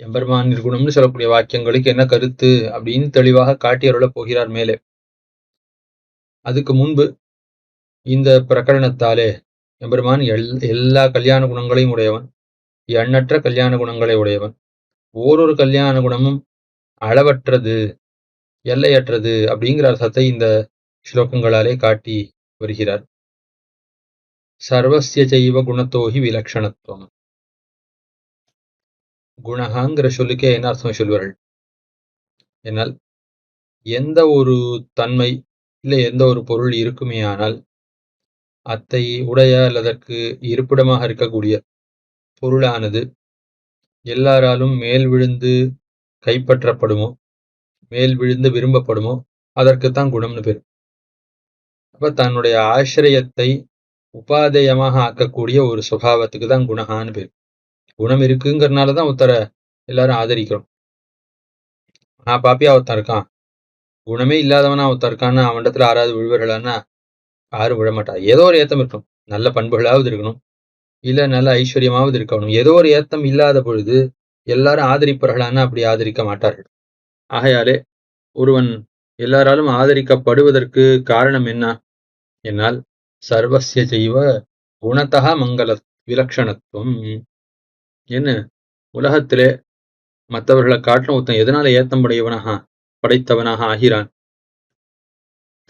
எம்பெருமான் நிர்குணம்னு சொல்லக்கூடிய வாக்கியங்களுக்கு என்ன கருத்து அப்படின்னு தெளிவாக காட்டியருளப் போகிறார் மேலே. அதுக்கு முன்பு இந்த பிரகரணத்தாலே எம்பெருமான் எல்லா கல்யாண குணங்களையும் உடையவன், எண்ணற்ற கல்யாண குணங்களை உடையவன், ஓரொரு கல்யாண குணமும் அளவற்றது, எல்லையற்றது அப்படிங்கிற அர்த்தத்தை இந்த ஸ்லோகங்களாலே காட்டி வருகிறார். சர்வஸ்ய செய்வ குணத்தோஹி விலக்ஷணத்துவம். குணகாங்கிற சொல்லுக்கே என்ன அர்த்தம் சொல்வார்கள் என்னால், எந்த ஒரு தன்மை இல்லை எந்த ஒரு பொருள் இருக்குமே ஆனால் அத்தை உடைய அல்லதற்கு இருப்பிடமாக இருக்கக்கூடிய பொருளானது எல்லாராலும் மேல் விழுந்து கைப்பற்றப்படுமோ, மேல் விழுந்து விரும்பப்படுமோ, அதற்குத்தான் குணம்னு பேர். அப்ப தன்னுடைய ஆசிரியத்தை உபாதேயமாக ஆக்கக்கூடிய ஒரு சுபாவத்துக்கு தான் குணகான்னு பேர். குணம் இருக்குங்கிறதுனாலதான் ஒருத்தரை எல்லாரும் ஆதரிக்கிறோம். பாப்பியா ஒருத்தன் இருக்கான், குணமே இல்லாதவனா ஒருத்தன் இருக்கான்னா அவனிடத்துல ஆறாவது விழுவர்களான்னா யாரும் விழமாட்டா. ஏதோ ஒரு ஏத்தம் இருக்கும், நல்ல பண்புகளாவது இருக்கணும், இல்ல நல்ல ஐஸ்வர்யமாவது இருக்கணும். ஏதோ ஒரு ஏத்தம் இல்லாத பொழுது எல்லாரும் ஆதரிப்பார்களான்னா அப்படி ஆதரிக்க மாட்டார்கள். ஆகையாலே ஒருவன் எல்லாராலும் ஆதரிக்கப்படுவதற்கு காரணம் என்ன என்னால் சர்வசிய செய்வ குணத்தகா மங்கள விலக்ஷணத்துவம். என்ன உலகத்திலே மற்றவர்களை காட்டிலும் ஒருத்தன் எதனால ஏத்தம் படைத்தவனாக ஆகிறான்?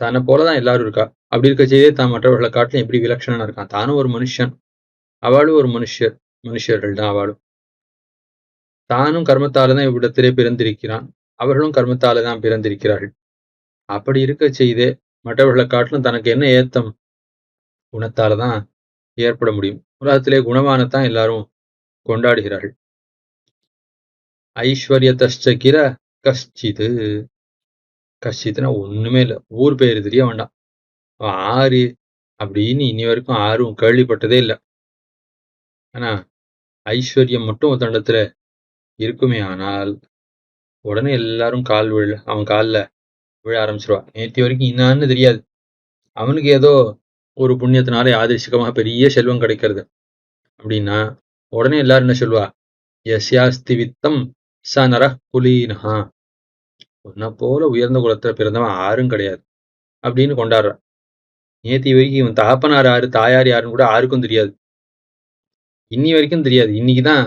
தன்னை போலதான் எல்லாரும் இருக்கா. அப்படி இருக்க செய்தே தான் மற்றவர்களை காட்டிலும் எப்படி விலட்சணனா இருக்கான். தானும் ஒரு மனுஷன், அவளும் ஒரு மனுஷர்கள் தான். அவளும் தானும் கர்மத்தாலதான் இவ்விடத்திலே பிறந்திருக்கிறான், அவர்களும் கர்மத்தால தான் பிறந்திருக்கிறார்கள். அப்படி இருக்க செய்தே மற்றவர்களை காட்டிலும் தனக்கு என்ன ஏத்தம்? குணத்தாலதான் ஏற்பட முடியும். உலகத்திலே குணமானத்தான் எல்லாரும் கொண்டாடுகிறார்கள். ஐஸ்வர்யதஷ்ட கிர கஷ்டித்து. கஷ்டித்துனா ஒண்ணுமே இல்லை, ஊர் பேரு தெரிய வேண்டாம். ஆறு அப்படின்னு இனி வரைக்கும் ஆறும் கேள்விப்பட்டதே இல்லை. ஆனா ஐஸ்வர்யம் மட்டும் ஒரு தண்டத்துல இருக்குமே ஆனால் உடனே எல்லாரும் அவன் காலில் விழ ஆரம்பிச்சிருவா. நேற்று வரைக்கும் இன்னான்னு தெரியாது, அவனுக்கு ஏதோ ஒரு புண்ணியத்தினால யாதிர்ஷிகமாக பெரிய செல்வம் கிடைக்கிறது அப்படின்னா உடனே எல்லாரும் என்ன சொல்லுவா? யஸ்யாஸ்தி வித்தம் ச நர குலீனஹா. உன்னை போல உயர்ந்த குலத்துல பிறந்தவன் யாரும் கிடையாது அப்படின்னு கொண்டாடுற. நேற்று வரைக்கும் இவன் தகப்பனார் யாரு தாயார் யாருன்னு கூட யாருக்கும் தெரியாது, இன்னி வரைக்கும் தெரியாது. இன்னைக்குதான்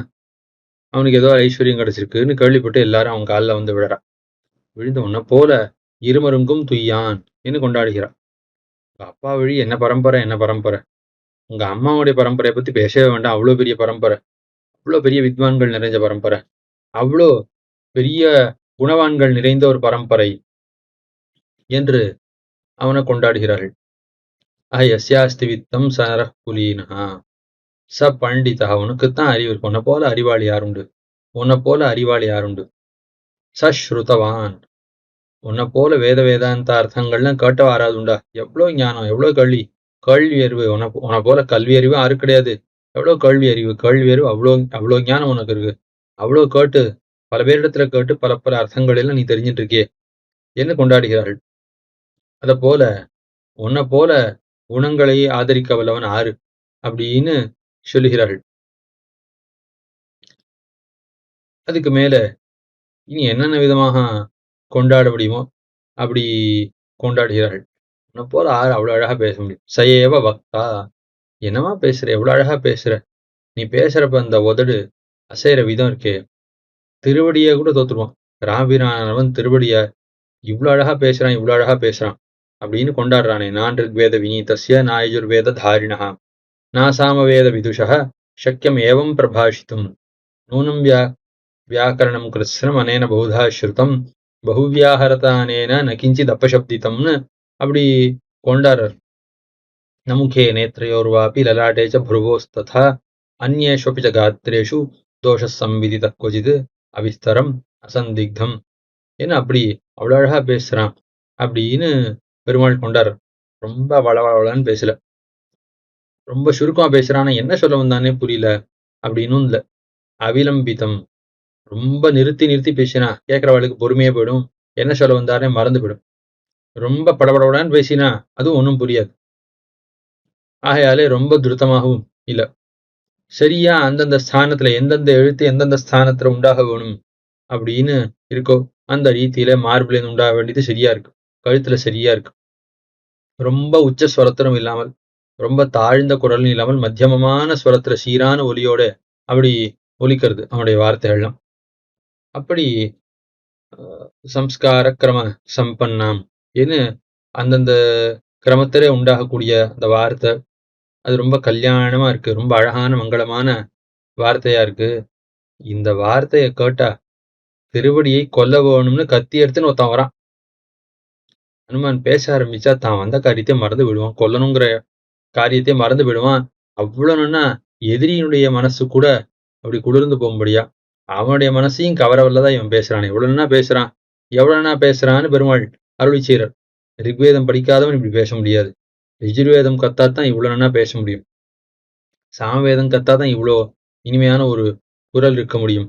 அவனுக்கு ஏதோ ஐஸ்வர்யம் கிடைச்சிருக்குன்னு கேள்விப்பட்டு எல்லாரும் அவன் காலில் வந்து விழறான். விழுந்த உன்னை போல இருமருங்கும் துய்யான் என்று கொண்டாடுகிறான். அப்பா வழி என்ன பரம்பரை, என்ன பரம்பரை, உங்க அம்மாவுடைய பரம்பரையை பத்தி பேசவே வேண்டாம். அவ்வளோ பெரிய பரம்பரை, அவ்வளோ பெரிய வித்வான்கள் நிறைஞ்ச பரம்பரை, அவ்வளோ பெரிய குணவான்கள் நிறைந்த ஒரு பரம்பரை என்று அவனை கொண்டாடுகிறார்கள். யஸ்யாஸ்தி வித்தம் சர குலீனா ச பண்டிதா. உனக்குத்தான் அறிவு இருக்கு, உன்னை போல அறிவாளி யாருண்டு, உன்னை போல அறிவாளி யாருண்டு. சஸ்ருதவான், உன்னை போல வேதாந்த அர்த்தங்கள்லாம் கேட்ட வாராதுண்டா. எவ்வளோ ஞானம், எவ்வளோ கேள்வி அறிவு. உன்னை போல கல்வி அறிவு யாரு கிடையாது. எவ்வளோ கேள்வி அறிவு அவ்வளோ ஞானம் உனக்கு இருக்கு. அவ்வளோ கேட்டு பல பேரிடத்துல கேட்டு பல பல அர்த்தங்கள் எல்லாம் நீ தெரிஞ்சிட்டு இருக்கியே என்று கொண்டாடுகிறார்கள். அத போல உன்னை போல குணங்களை ஆதரிக்க வல்லவன் ஆறு அப்படின்னு சொல்லுகிறார்கள். அதுக்கு மேல இனி என்னென்ன விதமாக கொண்டாட முடியுமோ அப்படி கொண்டாடுகிறார்கள். உன்னை போல ஆறு அவ்வளவு அழகா பேச முடியும். சயேவ பக்தா, என்னமா பேசுற, எவ்வளவு அழகா பேசுற. நீ பேசுறப்ப அந்த உதடு அசைற விதம் இருக்கே, திருவடியை கூட தோத்துருவான். ராபிரானவன் திருவடிய இவ்வளவு அழகா பேசுறான், இவ்வளவு அழகா பேசுறான் அப்படின்னு கொண்டாடுறானே. நான் ரிக்வேத வினீதஸ்ய நாயஜுர்வேத தாரிணா நாசாமவேத விதுஷா சக்கியம் ஏவம் பிரபாஷித்தும் நூனம் வியாக்கரணம் கிருத்ஸ்னம் அனேன பௌதா ஸ்ருதம் பகுவியாஹரதானேன நகிஞ்சித் அபசப்தித்தம்னு அப்படி கொண்டாடுறார். நமுகே நேத்ரயோர்வாபி லலாட்டே ச புருவோஸ்ததா அந்யேஷ்வபி ச காத்ரேஷு தோஷ சம்விதித கொஜித் அவிஸ்தரம் அசந்திக்தம். ஏன்னா அப்படி அவ்வளோ அழகா பேசுறான் அப்படின்னு பெருமாள் கொண்டார். ரொம்ப வளவளன்னு பேசல, ரொம்ப சுருக்கமா பேசுறான். என்ன சொல்ல வந்தானே புரியல அப்படின்னும் இல்லை. அவிலம்பிதம், ரொம்ப நிறுத்தி நிறுத்தி பேசினா கேட்கறவளுக்கு பொறுமையே போயிடும், என்ன சொல்ல வந்தானே மறந்து போயிடும். ரொம்ப படபடன்னு பேசினா அதுவும் ஒன்றும் புரியாது. ஆகையாலே ரொம்ப துருத்தமாகவும் இல்லை, சரியா அந்தந்த ஸ்தானத்துல எந்தெந்த எழுத்து எந்தெந்த ஸ்தானத்துல உண்டாக வேணும் அப்படின்னு இருக்கோ அந்த ரீதியில மார்பிலேருந்து உண்டாக வேண்டியது சரியா இருக்கு, கழுத்துல சரியா இருக்கு. ரொம்ப உச்ச ஸ்வரத்திலும் இல்லாமல் ரொம்ப தாழ்ந்த குரலும் இல்லாமல் மத்தியமமான ஸ்வரத்துல சீரான ஒலியோட அப்படி ஒலிக்கிறது அவனுடைய வார்த்தைகள்லாம். அப்படி சம்ஸ்கார கிரம சம்பன்னாம் ஏன்னு அந்தந்த கிரமத்திலே உண்டாகக்கூடிய அந்த வார்த்தை அது ரொம்ப கல்யாணமா இருக்கு, ரொம்ப அழகான மங்களமான வார்த்தையா இருக்கு. இந்த வார்த்தையை கேட்டா திருவடியை கொல்ல வேணும்னு கத்தி எடுத்துன்னு ஒருத்தன் வரான். ஹனுமான் பேச ஆரம்பிச்சா தான் வந்த காரியத்தை மறந்து விடுவான், கொல்லணுங்கிற காரியத்தை மறந்து விடுவான். அவ்வளவுன்னா எதிரியினுடைய மனசு கூட அப்படி குளிர்ந்து போகும்படியா அவனுடைய மனசையும் கவரவல்லதான் இவன் பேசுறான். எவ்வளவுனா பேசுறான்னு பெருமாள் அருளி செய்றார். ரிக்வேதம் படிக்காதவன் இப்படி பேச முடியாது, யஜுர்வேதம் கத்தாதான் இவ்வளவு நன்னா பேச முடியும். சாமவேதம் கத்தாதான் இவ்வளோ இனிமையான ஒரு குரல் இருக்க முடியும்.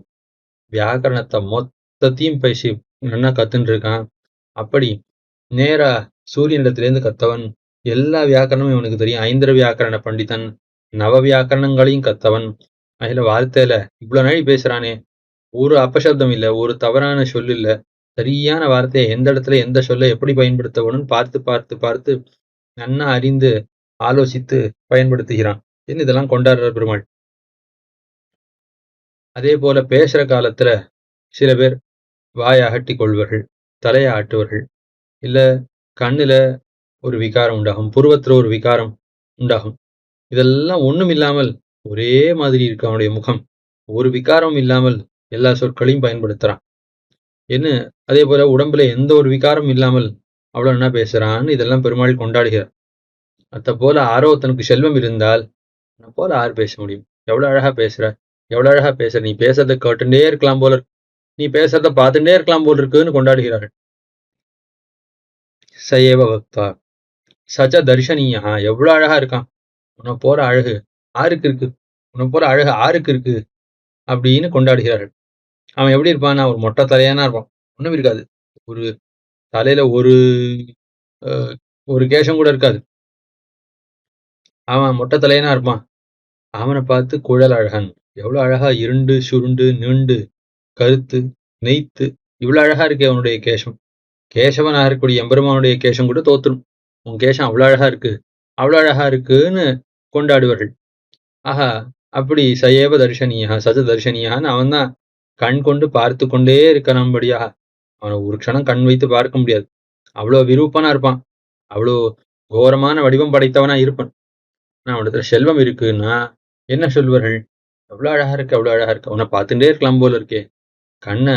வியாக்கரணத்தை மொத்தத்தையும் பேசி நன்னா கத்துன்னு இருக்கான். அப்படி நேரா சூரியனிடத்திலேருந்து கத்தவன். எல்லா வியாக்கரணமும் இவனுக்கு தெரியும். ஐந்திர வியாக்கரண பண்டிதன், நவ வியாக்கரணங்களையும் கத்தவன். அதுல வார்த்தையில இவ்வளவு நாளி பேசுறானே, ஒரு அபசப்தம் இல்ல, ஒரு தவறான சொல் இல்ல, சரியான வார்த்தையை எந்த இடத்துல எந்த சொல்லை எப்படி பயன்படுத்தணும்னு பார்த்து பார்த்து பார்த்து நன்னா அறிந்து ஆலோசித்து பயன்படுத்துகிறான். இதெல்லாம் கொண்டாடுறார் பெருமாள். அதே போல பேசுற காலத்துல சில பேர் வாயை அகட்டி கொள்வார்கள், தலையை ஆட்டுவார்கள், இல்ல கண்ணுல ஒரு விகாரம் உண்டாகும், புருவத்துல ஒரு விகாரம் உண்டாகும். இதெல்லாம் ஒண்ணும் இல்லாமல் ஒரே மாதிரி இருக்கு அவனுடைய முகம். ஒரு விகாரம் இல்லாமல் எல்லா சொற்களையும் பயன்படுத்துறான். என்ன அதே போல உடம்புல எந்த ஒரு விகாரம் இல்லாமல் அவ்வளவு என்ன பேசுறான்னு இதெல்லாம் பெருமாள் கொண்டாடுகிறார். அத்த போல ஆரோத்தனுக்கு செல்வம் இருந்தால் போல யார் பேச முடியும்? எவ்வளவு அழகா பேசுற, எவ்வளவு அழகா பேசுற, நீ பேசுறதை கேட்டுட்டே இருக்கலாம் போல இருக்கு, நீ பேசுறத பார்த்துட்டே இருக்கலாம் போல இருக்குன்னு கொண்டாடுகிறார்கள். சயேவ பக்தா சச்ச தர்ஷனீயா, எவ்வளவு அழகா இருக்கான், உன்னை போற அழகு ஆருக்கு இருக்கு, உன்னை போற அழகு ஆருக்கு இருக்கு அப்படின்னு கொண்டாடுகிறார்கள். அவன் எப்படி இருப்பான்? ஒரு மொட்டை தலையானா இருப்பான், ஒண்ணும் இருக்காது, ஒரு தலையில ஒரு கேசம் கூட இருக்காது, அவன் மொட்டை தலையனா இருப்பான். அவனை பார்த்து குழல் அழகன், எவ்வளவு அழகா இருண்டு சுருண்டு நீண்டு கருத்து நெய்த்து இவ்வளவு அழகா இருக்கு அவனுடைய கேசம். கேசவனாக இருக்கக்கூடிய எம்பெருமானுடைய கேசம் கூட தோத்துரும், உன் கேசம் அவ்வளவு அழகா இருக்கு, அவ்வளவு அழகா இருக்குன்னு கொண்டாடுவார்கள். ஆஹா, அப்படி சயேவ தர்ஷனியா சஜ தர்ஷனியான்னு அவன் தான் கண் கொண்டு பார்த்து கொண்டே இருக்கணும்படியாக அவனை ஒரு க்ஷணம் கண் வைத்து பார்க்க முடியாது, அவ்வளோ விரூபனா இருப்பான், அவ்வளோ கோரமான வடிவம் படைத்தவனா இருப்பான். நான் அவனிடத்துல செல்வம் இருக்குன்னா என்ன சொல்வார்கள்? எவ்வளவு அழகா இருக்கு, அவ்வளவு அழகா இருக்கு, உன்னை பார்த்துட்டே இருக்கலாம் போல இருக்கே, கண்ணை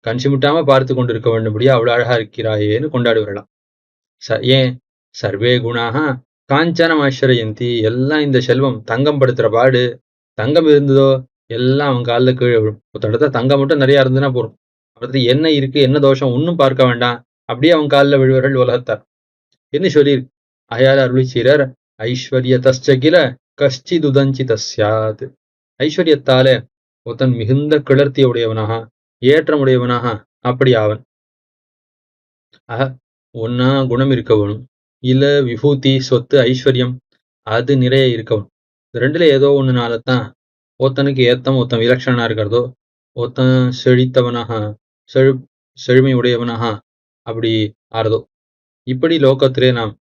கண் சிமிட்டாம பார்த்து கொண்டு இருக்க வேண்டும்படியா அவ்வளவு அழகா இருக்கிறாயேன்னு கொண்டாடுவார்களாம். ஏன்? சர்வே குணாக காஞ்சனம் ஆசிரயந்தி, எல்லாம் இந்த செல்வம் தங்கம் படுத்துற பாடு, தங்கம் இருந்ததோ எல்லாம் அவன் காலில் கீழே விழும். ஒருத்தடத்த தங்கம் மட்டும் நிறைய இருந்துன்னா போறோம், அடுத்து என்ன இருக்கு என்ன தோஷம் ஒன்னும் பார்க்க வேண்டாம், அப்படியே அவன் காலில் விழுவார்கள் உலகத்தார் என்ன சொல்லியிருக்கு. அயால அருளி சீரர் ஐஸ்வர்யதஸ்கில கஷ்டிதுதஞ்சித சாத், ஐஸ்வர்யத்தாலே ஒருத்தன் மிகுந்த கிளர்த்தி உடையவனாக ஏற்றமுடையவனாக அப்படி ஆவன். ஒன்னா குணம் இருக்கவனும், இல்ல விபூதி சொத்து ஐஸ்வர்யம் அது நிறைய இருக்கவன், ரெண்டுல ஏதோ ஒண்ணுனாலதான் ஒருத்தனுக்கு ஏத்தம் ஒருத்தன் விலட்சணனா இருக்கிறதோ, ஒருத்தன் செழித்தவனாக செழுமை உடையவனாக அப்படி ஆறதோ, இப்படி லோகத்திலே நாம்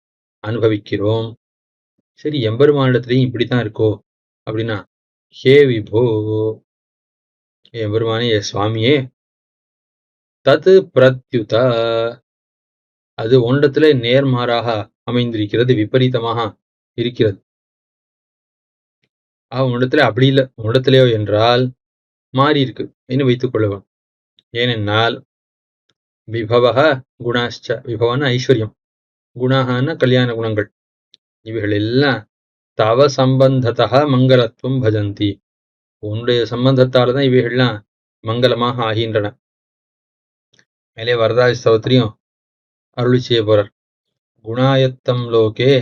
அனுபவிக்கிறோம். சரி, எம்பெருமானிடத்திலையும் இப்படித்தான் இருக்கோ அப்படின்னா, ஹே விபோ, எம்பெருமானே சுவாமியே, தது பிரத்யுத, அது ஒன்றத்திலே நேர்மாறாக அமைந்திருக்கிறது, விபரீதமாக இருக்கிறது. உன்னிடத்துல அப்படி இல்லை, உன்னிடத்திலேயோ என்றால் மாறி இருக்கு என்று வைத்துக் கொள்ளவும். ஏனென்றால் விபவ குணாச்ச, விபவன ஐஸ்வர்யம், குணான கல்யாண குணங்கள், இவைகள் எல்லாம் தவ சம்பந்தத்தா மங்களத்துவம் பஜந்தி, உன்னுடைய சம்பந்தத்தால்தான் இவைகள்லாம் மங்களமாக ஆகின்றன. மேலே வரதாஜ ஸ்தவத்திலையும் அருளி செய்ய போறார். குணாயத்தம் லோகே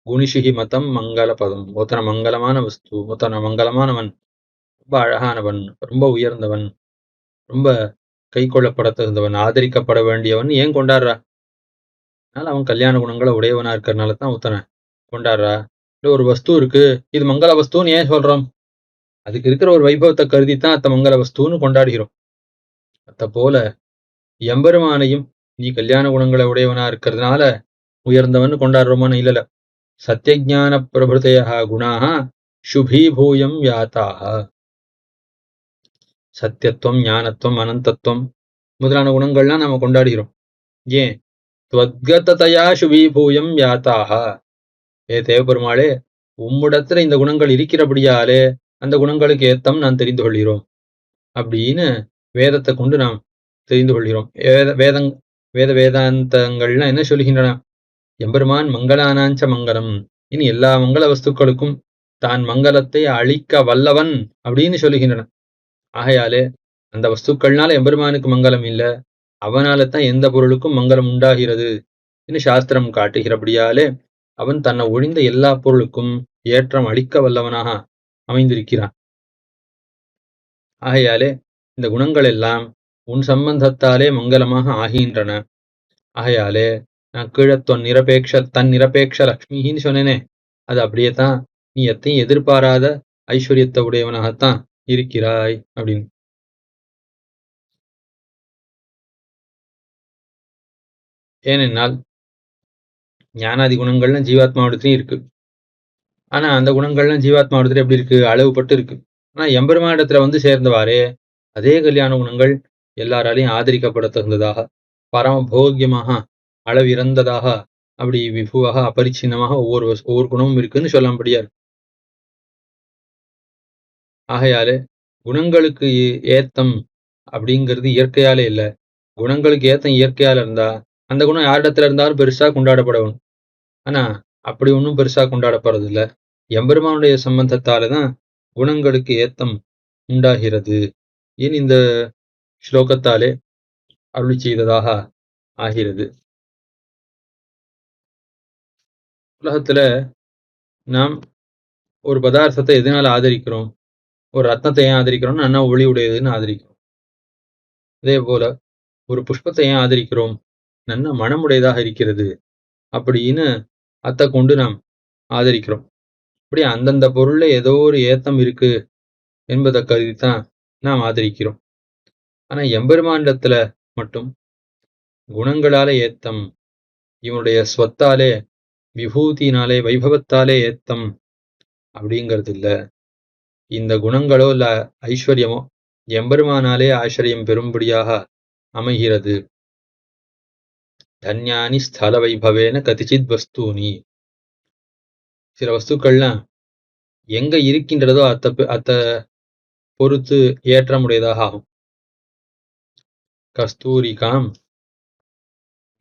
குணிஷிகி மதம் மங்கள பதம், ஒத்தன மங்களமான வஸ்து, ஒத்தன மங்களமானவன், ரொம்ப அழகானவன், ரொம்ப உயர்ந்தவன், ரொம்ப கை கொள்ளப்பட தகுந்தவன், ஆதரிக்கப்பட வேண்டியவன் ஏன் கொண்டாடுறா? அதனால அவன் கல்யாண குணங்களை உடையவனா இருக்கிறதுனால தான் ஒத்தனை கொண்டாடுறா. இல்லை ஒரு வஸ்து இருக்கு, இது மங்கள வஸ்துன்னு ஏன் சொல்றோம்? அதுக்கு இருக்கிற ஒரு வைபவத்தை கருதித்தான் அத்த மங்கள வஸ்துன்னு கொண்டாடுகிறோம். அத்த போல எம்பெருமானையும் நீ கல்யாண குணங்களை உடையவனா இருக்கிறதுனால உயர்ந்தவன் கொண்டாடுறோமான்னு இல்லல. சத்தியஜான பிரபுதையா குணாக சுபீபூயம் யாத்தாக, சத்தியத்துவம் ஞானத்துவம் அனந்தத்துவம் முதலான குணங்கள்லாம் நாம கொண்டாடுகிறோம். ஏன்? துவத்கததையா சுபீபூயம் யாத்தாக, ஏ தேவபெருமாளே, உம்மிடத்துல இந்த குணங்கள் இருக்கிறபடியாலே அந்த குணங்களுக்கு ஏத்தம் நான் தெரிந்து கொள்கிறோம் அப்படின்னு வேதத்தை கொண்டு நாம் தெரிந்து கொள்கிறோம். வேத வேதாந்தங்கள்லாம் என்ன சொல்கின்றன? எம்பெருமான் மங்களானாஞ்ச மங்களம், இனி எல்லா மங்கள வஸ்துக்களுக்கும் தான் மங்களத்தை அழிக்க வல்லவன் அப்படின்னு சொல்லுகின்றன. ஆகையாலே அந்த வஸ்துக்கள்னால எம்பெருமானுக்கு மங்களம் இல்லை, அவனால தான் எந்த பொருளுக்கும் மங்களம் உண்டாகிறது என்று சாஸ்திரம் காட்டுகிறபடியாலே அவன் தன்னை ஒழிந்த எல்லா பொருளுக்கும் ஏற்றம் அளிக்க வல்லவனாக அமைந்திருக்கிறான். ஆகையாலே இந்த குணங்கள் எல்லாம் உன் சம்பந்தத்தாலே மங்களமாக ஆகின்றன. ஆகையாலே நான் கீழே தன் நிரபேட்ச லக்ஷ்மின்னு சொன்னேனே, அது அப்படியே தான். நீ எத்தையும் எதிர்பாராத ஐஸ்வர்யத்தை உடையவனாகத்தான் இருக்கிறாய் அப்படின்னு. ஏனென்றால் ஞானாதி குணங்கள்லாம் ஜீவாத்மாவிடத்துலையும் இருக்கு. ஆனா அந்த குணங்கள்லாம் ஜீவாத்மாவிடத்துல எப்படி இருக்கு? அளவுபட்டு இருக்கு. ஆனா எம்பெருமானிடத்துல வந்து சேர்ந்தவாறே அதே கல்யாண குணங்கள் எல்லாராலையும் ஆதரிக்கப்பட தகுந்ததாக, பரம போக்கியமாக, அளவிறந்ததாக, அப்படி விபுவாக அபரிச்சின்னமாக ஒவ்வொரு குணமும் இருக்குன்னு சொல்லும்படியா இருக்கு. ஆகையாலே குணங்களுக்கு ஏத்தம் அப்படிங்கிறது இயற்கையாலே இல்லை. குணங்களுக்கு ஏத்தம் இயற்கையால இருந்தா அந்த குணம் யாரிடத்துல இருந்தாலும் பெருசா கொண்டாடப்படணும். ஆனா அப்படி ஒன்றும் பெருசா கொண்டாடப்படுறது இல்லை. எம்பெருமானுடைய சம்பந்தத்தாலதான் குணங்களுக்கு ஏத்தம் உண்டாகிறது. ஏன் இந்த ஸ்லோகத்தாலே அருளி செய்ததாக ஆகிறது. உலகத்துல நாம் ஒரு பதார்த்தத்தை எதனால ஆதரிக்கிறோம்? ஒரு ரத்னத்தை ஏன் ஆதரிக்கிறோம்? அண்ணா ஒளி உடையதுன்னு ஆதரிக்கிறோம். அதே போல ஒரு புஷ்பத்தை ஏன் ஆதரிக்கிறோம்? நல்ல மனமுடையதாக இருக்கிறது அப்படின்னு அத்தை கொண்டு நாம் ஆதரிக்கிறோம். இப்படி அந்தந்த பொருள்ல ஏதோ ஒரு ஏத்தம் இருக்கு என்பதை கருதித்தான் நாம் ஆதரிக்கிறோம். ஆனா எம்பெருமானிடத்துல மட்டும் குணங்களாலே ஏத்தம், இவனுடைய ஸ்வத்தாலே, விபூதினாலே, வைபவத்தாலே ஏத்தம் அப்படிங்கிறது இல்ல. இந்த குணங்களோ இல்ல ஐஸ்வர்யமோ எம்பெருமானாலே ஆச்சரியம் பெறும்படியாக அமைகிறது. தன்யானி ஸ்தல வைபவேன கதிச்சித் வஸ்தூனி. சில வஸ்துக்கள்லாம் எங்க இருக்கின்றதோ அத்த பொறுத்து ஏற்றமுடையதாக ஆகும். கஸ்தூரிகாம்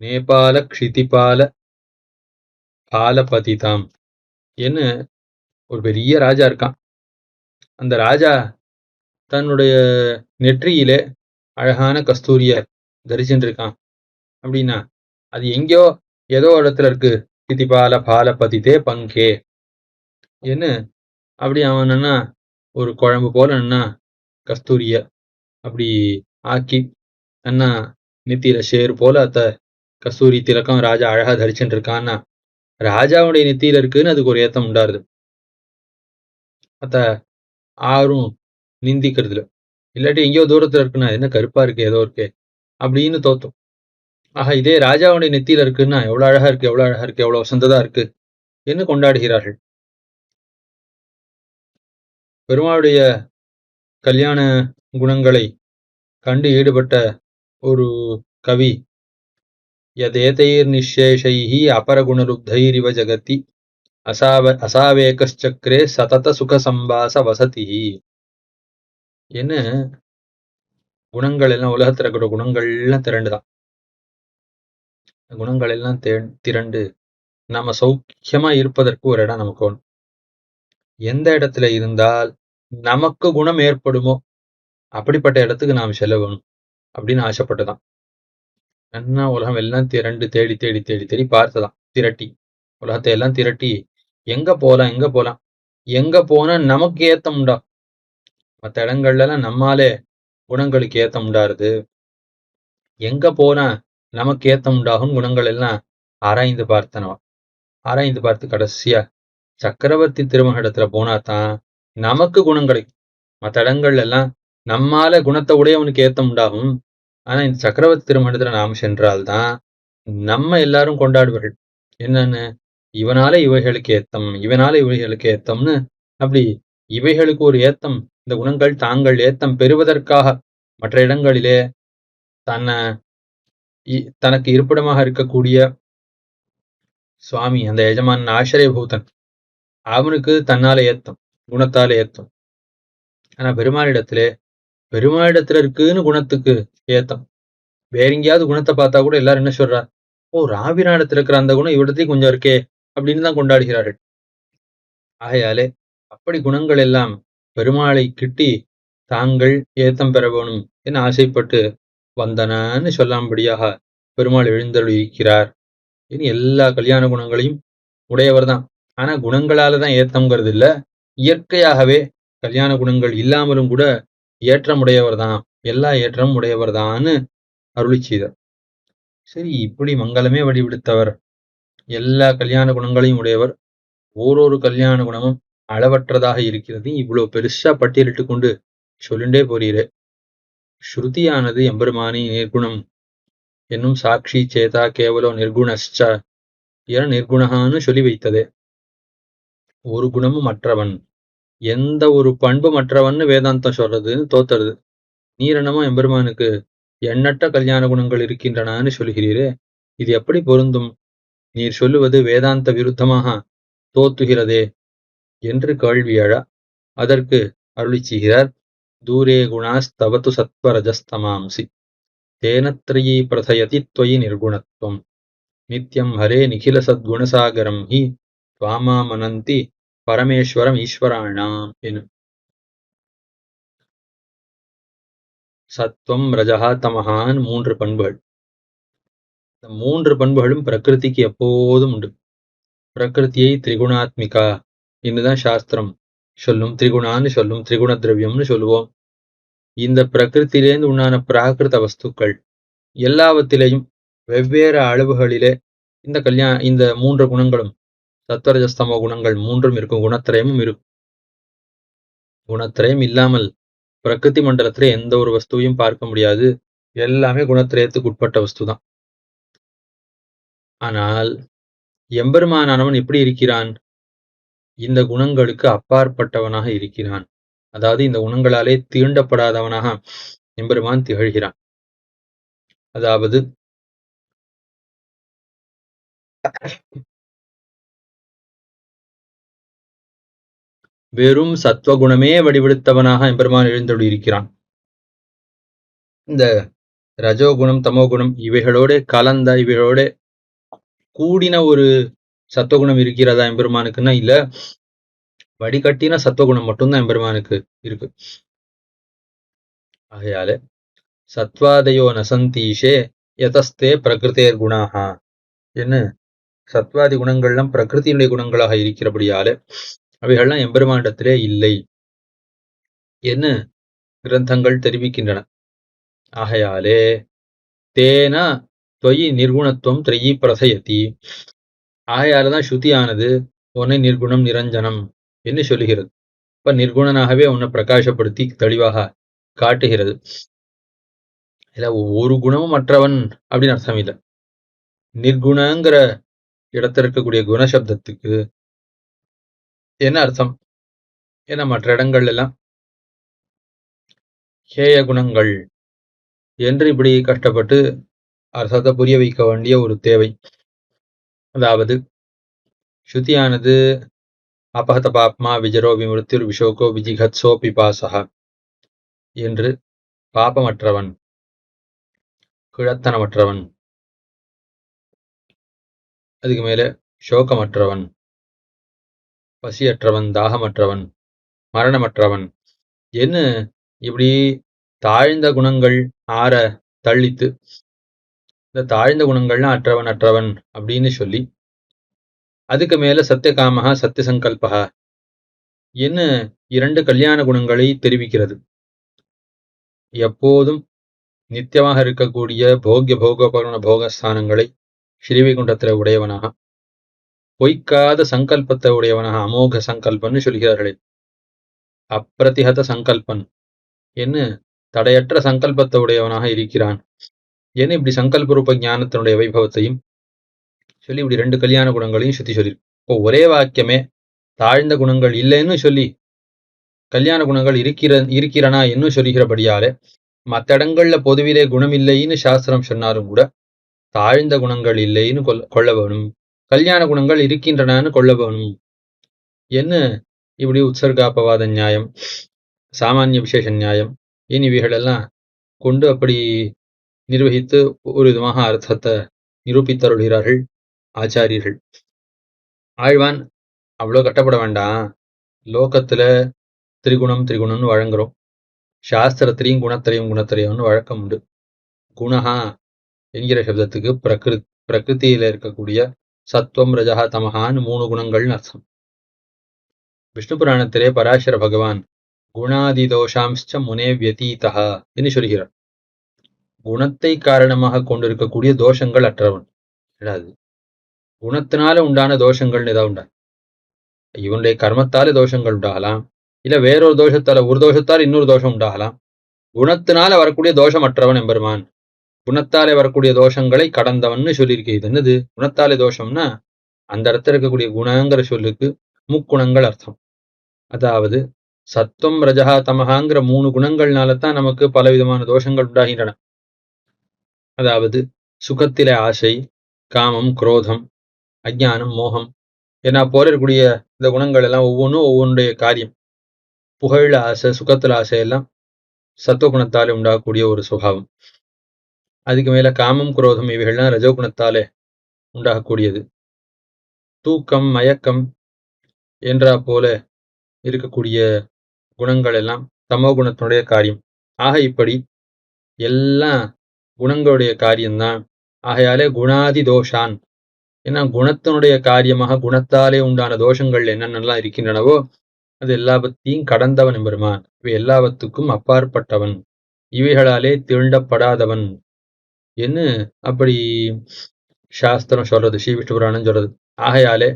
நேபாள க்ஷிதிபால பாலபதிதாம் என்ன ஒரு பெரிய ராஜா இருக்கான். அந்த ராஜா தன்னுடைய நெற்றியிலே அழகான கஸ்தூரிய தரிச்சுட்டு இருக்கான். அப்படின்னா அது எங்கேயோ ஏதோ இடத்துல இருக்கு. க்ஷிதிபால பாலபதிதே பங்கே என்ன அப்படி அவன் என்ன ஒரு குழம்பு போல என்ன கஸ்தூரிய அப்படி ஆக்கி அண்ணா நெத்தியில ஷேர் போல அத்த கஸ்தூரி திலக்கம் ராஜா அழகா தரிச்சுட்டு இருக்கான்னா ராஜாவுடைய நெத்தியில இருக்குன்னு அதுக்கு ஒரு ஏத்தம் உண்டாருது. அத்த ஆரும் நிந்திக்கிறதுல இல்லாட்டி எங்கேயோ தூரத்துல இருக்குன்னா என்ன கருப்பா இருக்கு ஏதோ இருக்கு அப்படின்னு தோத்தும். ஆக இதே ராஜாவுடைய நெத்தியில இருக்குன்னா எவ்வளவு அழகா இருக்கு, எவ்வளவு அழகா இருக்கு, எவ்வளவு வசந்ததா இருக்கு என்று கொண்டாடுகிறார்கள். பெருமாளுடைய கல்யாண குணங்களை கண்டு ஈடுபட்ட ஒரு கவி யதேதைர் நிஷேஷைஹி அபரகுணருப்தைரிவ ஜகதி அசாவேகச்சக்ரே சதத சுக சம்பாச வசதிஹி என்ன குணங்கள் எல்லாம் உலகத்துல இருக்கிற குணங்கள் எல்லாம் திரண்டுதான். குணங்கள் எல்லாம் திரண்டு நாம சௌக்கியமா இருப்பதற்கு ஒரு இடம் நமக்கு ஒன்று. எந்த இடத்துல இருந்தால் நமக்கு குணம் ஏற்படுமோ அப்படிப்பட்ட இடத்துக்கு நாம் செல்ல வேணும் அப்படின்னு ஆசைப்பட்டுதான் என்ன உலகம் எல்லாம் திரண்டு தேடி தேடி தேடி தேடி பார்த்ததான். திரட்டி உலகத்தை எல்லாம் திரட்டி எங்க போலாம் எங்க போனா நமக்கு ஏத்தம் உண்டா. மற்ற இடங்கள்ல எல்லாம் நம்மாலே குணங்களுக்கு ஏத்தம் உண்டாருது. எங்க போனா நமக்கு ஏத்தம் உண்டாகும் குணங்கள் எல்லாம் ஆராய்ந்து பார்த்தனவா. ஆராய்ந்து பார்த்து கடைசியா சக்கரவர்த்தி திருமணத்துல போனாதான் நமக்கு குணம் கிடைக்கும். மற்ற இடங்கள்ல எல்லாம் நம்மால குணத்தை உடையவனுக்கு ஏத்தம் உண்டாகும். ஆனா இந்த சக்கரவர்த்தி திருமணத்துல நாம் சென்றால்தான் நம்ம எல்லாரும் கொண்டாடுவார்கள். என்னன்னு இவனால இவைகளுக்கு ஏத்தம், இவனால இவைகளுக்கு ஏத்தம்னு அப்படி இவைகளுக்கு ஒரு ஏத்தம். இந்த குணங்கள் தாங்கள் ஏத்தம் பெறுவதற்காக மற்ற இடங்களிலே தனக்கு இருப்பிடமாக இருக்கக்கூடிய சுவாமி அந்த எஜமான் ஆச்சரியபூதன் அவனுக்கு தன்னால ஏத்தம், குணத்தால ஏத்தம். ஆனா பெருமாளிடத்துல இருக்குன்னு குணத்துக்கு ஏத்தம். வேற எங்கேயாவது குணத்தை பார்த்தா கூட எல்லாரும் என்ன சொல்றா, ஓ ராவிராடத்துல இருக்கிற அந்த குணம் இவ்விடத்தையும் கொஞ்சம் இருக்கே அப்படின்னு தான் கொண்டாடுகிறார்கள். ஆகையாலே அப்படி குணங்கள் எல்லாம் பெருமாளை கிட்டி தாங்கள் ஏத்தம் பெற வேணும் என ஆசைப்பட்டு வந்தனன்னு சொல்லாம்படியாக பெருமாள் எழுந்தருள் இருக்கிறார். இனி எல்லா கல்யாண குணங்களையும் உடையவர் தான். ஆனா குணங்களால தான் ஏத்தம்ங்கிறது இல்ல. இயற்கையாகவே கல்யாண குணங்கள் இல்லாமலும் கூட ஏற்றம் உடையவர் தான். எல்லா ஏற்றமும் உடையவர் தான்னு அருளி செய்தார். சரி, இப்படி மங்களமே வடிவெடுத்தவர், எல்லா கல்யாண குணங்களையும் உடையவர், ஓரொரு கல்யாண குணமும் அளவற்றதாக இருக்கிறது. இவ்வளவு பெருசா பட்டியலிட்டு கொண்டு சொல்லிண்டே போறீரே. ஸ்ருதியானது எம்பெருமானி நிர்குணம் என்னும் சாட்சி சேதா கேவலோ நிர்குணஸ்ச என நிர்குணகான்னு சொல்லி வைத்ததே. ஒரு குணமும் அற்றவன், எந்த ஒரு பண்பும் அற்றவன்னு வேதாந்தம் சொல்றதுன்னு தோத்துறது. நீர் என்னமோ எம்பெருமானுக்கு எண்ணற்ற கல்யாண குணங்கள் இருக்கின்றனன்னு சொல்கிறீரே, இது எப்படி பொருந்தும்? நீர் சொல்லுவது வேதாந்த விருத்தமாக தோத்துகிறதே என்று கேள்வி எழ, அதற்கு அருளிச் செய்கிறார். தூரே குணாஸ்தவது சத்வரஜஸ்தமாம்சி தேனத்ரயீ பிரதயதி த்வயி நிர்குணத்வம் நித்யம் ஹரே நிகில சத்குணசாகரம் ஹி துவாமாமனந்தி பரமேஸ்வரம் ஈஸ்வராணாம் என. சத்வம் ரஜஹா தமஹான் 3 பண்புகள். இந்த 3 பண்புகளும் பிரகிருதிக்கு எப்போதும் உண்டு. பிரகிருதியை திரிகுணாத்மிகா என்னுதான் சாஸ்திரம் சொல்லும். திரிகுணான்னு சொல்லும், திரிகுண திரவியம்னு சொல்லுவோம். இந்த பிரகிருத்திலேருந்து உண்டான பிராகிருத வஸ்துக்கள் எல்லாவற்றிலேயும் வெவ்வேறு அளவுகளிலே இந்த 3 குணங்களும் சத்வரஜஸ்தமோ குணங்கள் 3ம் இருக்கும். குணத்திரயமும் இருக்கும். குணத்திரயம் இல்லாமல் பிரகிருதி மண்டலத்திலே எந்த ஒரு வஸ்துவையும் பார்க்க முடியாது. எல்லாமே குணத்திரயத்துக்கு உட்பட்ட வஸ்து தான். ஆனால் எம்பெருமானானவன் எப்படி இருக்கிறான்? இந்த குணங்களுக்கு அப்பாற்பட்டவனாக இருக்கிறான். அதாவது இந்த குணங்களாலே தீண்டப்படாதவனாக எம்பெருமான் திகழ்கிறான். அதாவது வெறும் சத்வகுணமே வடிவெடுத்தவனாக எம்பெருமான் எழுந்தொழி இருக்கிறான். இந்த ரஜோகுணம் தமோகுணம் இவைகளோட கலந்த, இவைகளோட கூடின ஒரு சத்துவகுணம் இருக்கிறதா எம்பெருமானுக்குன்னா இல்ல. வடிகட்டின சத்துவகுணம் மட்டும்தான் எம்பெருமானுக்கு இருக்கு. ஆகையால சத்வாதயோ நசந்தீஷே யதஸ்தே பிரகிருதேர் குணாகா என்ன, சத்வாதி குணங்கள்லாம் பிரகிருதியினுடைய குணங்களாக இருக்கிறபடியால அவைகள்லாம் எம்பெருமானிடத்திலே இல்லை என்று கிரந்தங்கள் தெரிவிக்கின்றன. ஆகையாலே தேன தொயி நிர்குணத்துவம் திரையி பிரசயதி. ஆகையாலதான் ஸ்ருதியானது உன்னை நிர்குணம் நிரஞ்சனம் என்று சொல்லுகிறது. இப்ப நிர்குணனாகவே உன்னை பிரகாசப்படுத்தி தெளிவாக காட்டுகிறது. இல்ல ஒரு குணமும் மற்றவன் அப்படின்னு அர்த்தம் இல்லை. நிர்குணங்கிற இடத்துல இருக்கக்கூடிய குணசப்தத்துக்கு என்ன அர்த்தம்? ஏன்னா மற்ற இடங்கள் எல்லாம் ஹேய குணங்கள் என்று இப்படி கஷ்டப்பட்டு அர்த்தத்தை புரிய வைக்க வேண்டிய ஒரு தேவை. அதாவது ஸ்ருதியானது அபகத பாப்மா விஜரோ விமிருத்திர் விஷோகோ விஜிகத்சோ பிபாசா என்று பாபமற்றவன், கிழத்தனமற்றவன், அதுக்கு மேல சோகமற்றவன், பசியற்றவன், தாகமற்றவன், மரணமற்றவன் என்ன இப்படி தாழ்ந்த குணங்கள் ஆற தள்ளித்து இந்த தாழ்ந்த குணங்கள்லாம் அற்றவன் அற்றவன் அப்படின்னு சொல்லி அதுக்கு மேல சத்தியகாமகா சத்தியசங்கல்பகா என்ன 2 கல்யாண குணங்களை தெரிவிக்கிறது. எப்போதும் நித்தியமாக இருக்கக்கூடிய போக்கிய போகோபகரண போகஸ்தானங்களை ஸ்ரீவைகுண்டத்தில் உடையவனாக, பொய்க்காத சங்கல்பத்தை உடையவனாக, அமோக சங்கல்பன்னு சொல்கிறார்களே, அப்பிரதிஹத சங்கல்பன் என்ன தடையற்ற சங்கல்பத்தை உடையவனாக இருக்கிறான். ஏன்னா இப்படி சங்கல்ப ரூப ஞானத்தினுடைய வைபவத்தையும் சொல்லி இப்படி 2 கல்யாண குணங்களையும் சுத்தி சொல்லி, இப்போ ஒரே வாக்கியமே தாழ்ந்த குணங்கள் இல்லைன்னு சொல்லி கல்யாண குணங்கள் இருக்கிறனா என்னும் சொல்கிறபடியாலே மற்ற இடங்கள்ல பொதுவிலே குணம் இல்லைன்னு சாஸ்திரம் சொன்னாலும் கூட தாழ்ந்த குணங்கள் இல்லைன்னு கொள்ள வேணும், கல்யாண குணங்கள் இருக்கின்றனான்னு கொள்ள வேணும் என்ன இப்படி உற்சர்காபவாத நியாயம், சாமானிய விசேஷ நியாயம் இவைகளெல்லாம் கொண்டு அப்படி நிர்வகித்து ஒரு விதமாக அர்த்தத்தை நிரூபித்தருள்கிறார்கள் ஆச்சாரியர்கள். ஆழ்வான் அவ்வளோ கட்டப்பட வேண்டாம், லோகத்துல திரிகுணம்னு வழங்குறோம், சாஸ்திரத்திலையும் குணத்திரையம்னு வழக்கம் உண்டு. குணஹா என்கிற சப்தத்துக்கு பிரகிருத்தியில இருக்கக்கூடிய சத்வம் ரஜஹ தமஹான்னு 3 குணங்கள்னு அர்த்தம். விஷ்ணு புராணத்திலே பராசர பகவான் குணாதி தோஷாம்ச்ச முனே வியதீதா என்று சொல்கிறார். குணத்தை காரணமாக கொண்டிருக்கக்கூடிய தோஷங்கள் அற்றவன். அது குணத்தினால உண்டான தோஷங்கள்னு ஏதாவது உண்டா? இவனுடைய கர்மத்தாலே தோஷங்கள் உண்டாகலாம், இல்ல வேறொரு தோஷத்தால, ஒரு தோஷத்தால் இன்னொரு தோஷம் உண்டாகலாம். குணத்தினால வரக்கூடிய தோஷம் அற்றவன் எம்பெருமான். குணத்தாலே வரக்கூடிய தோஷங்களை கடந்தவன்னு சொல்லியிருக்கு. இது என்னது குணத்தாலே தோஷம்னா, அந்த இடத்துல இருக்கக்கூடிய குணங்கிற சொல்லுக்கு முக்குணங்கள் அர்த்தம். அதாவது சத்துவம் ரஜஹா தமஹாங்கிற 3 குணங்கள்னால தான் நமக்கு பலவிதமான தோஷங்கள் உண்டாகின்றன. அதாவது சுகத்திலே ஆசை, காமம், குரோதம், அஜ்ஞானம், மோகம் என போல இருக்கக்கூடிய இந்த குணங்கள் எல்லாம் ஒவ்வொன்றும் ஒவ்வொன்றுடைய காரியம். புகழ்ல ஆசை, சுகத்துல ஆசை எல்லாம் சத்துவகுணத்தாலே உண்டாகக்கூடிய ஒரு சுபாவம். அதுக்கு மேல காமம், குரோதம் இவைகள்லாம் ரஜோகுணத்தாலே உண்டாகக்கூடியது. தூக்கம், மயக்கம் என்றா போல இருக்கக்கூடிய குணங்கள் எல்லாம் தமோ குணத்தினுடைய காரியம். ஆக இப்படி எல்லாம் குணங்களுடைய காரியம்தான். ஆகையாலே குணாதி தோஷான், ஏன்னா குணத்தினுடைய காரியமாக குணத்தாலே உண்டான தோஷங்கள் என்னென்னலாம் இருக்கின்றனவோ அது எல்லாவற்றையும் கடந்தவன் எம்பெருமான். இவை எல்லாவற்றுக்கும் அப்பாற்பட்டவன், இவைகளாலே தீண்டப்படாதவன் என்று அப்படி சாஸ்திரம் சொல்றது, ஸ்ரீ விஷ்ணு புராணம் சொல்றது. ஆகையாலே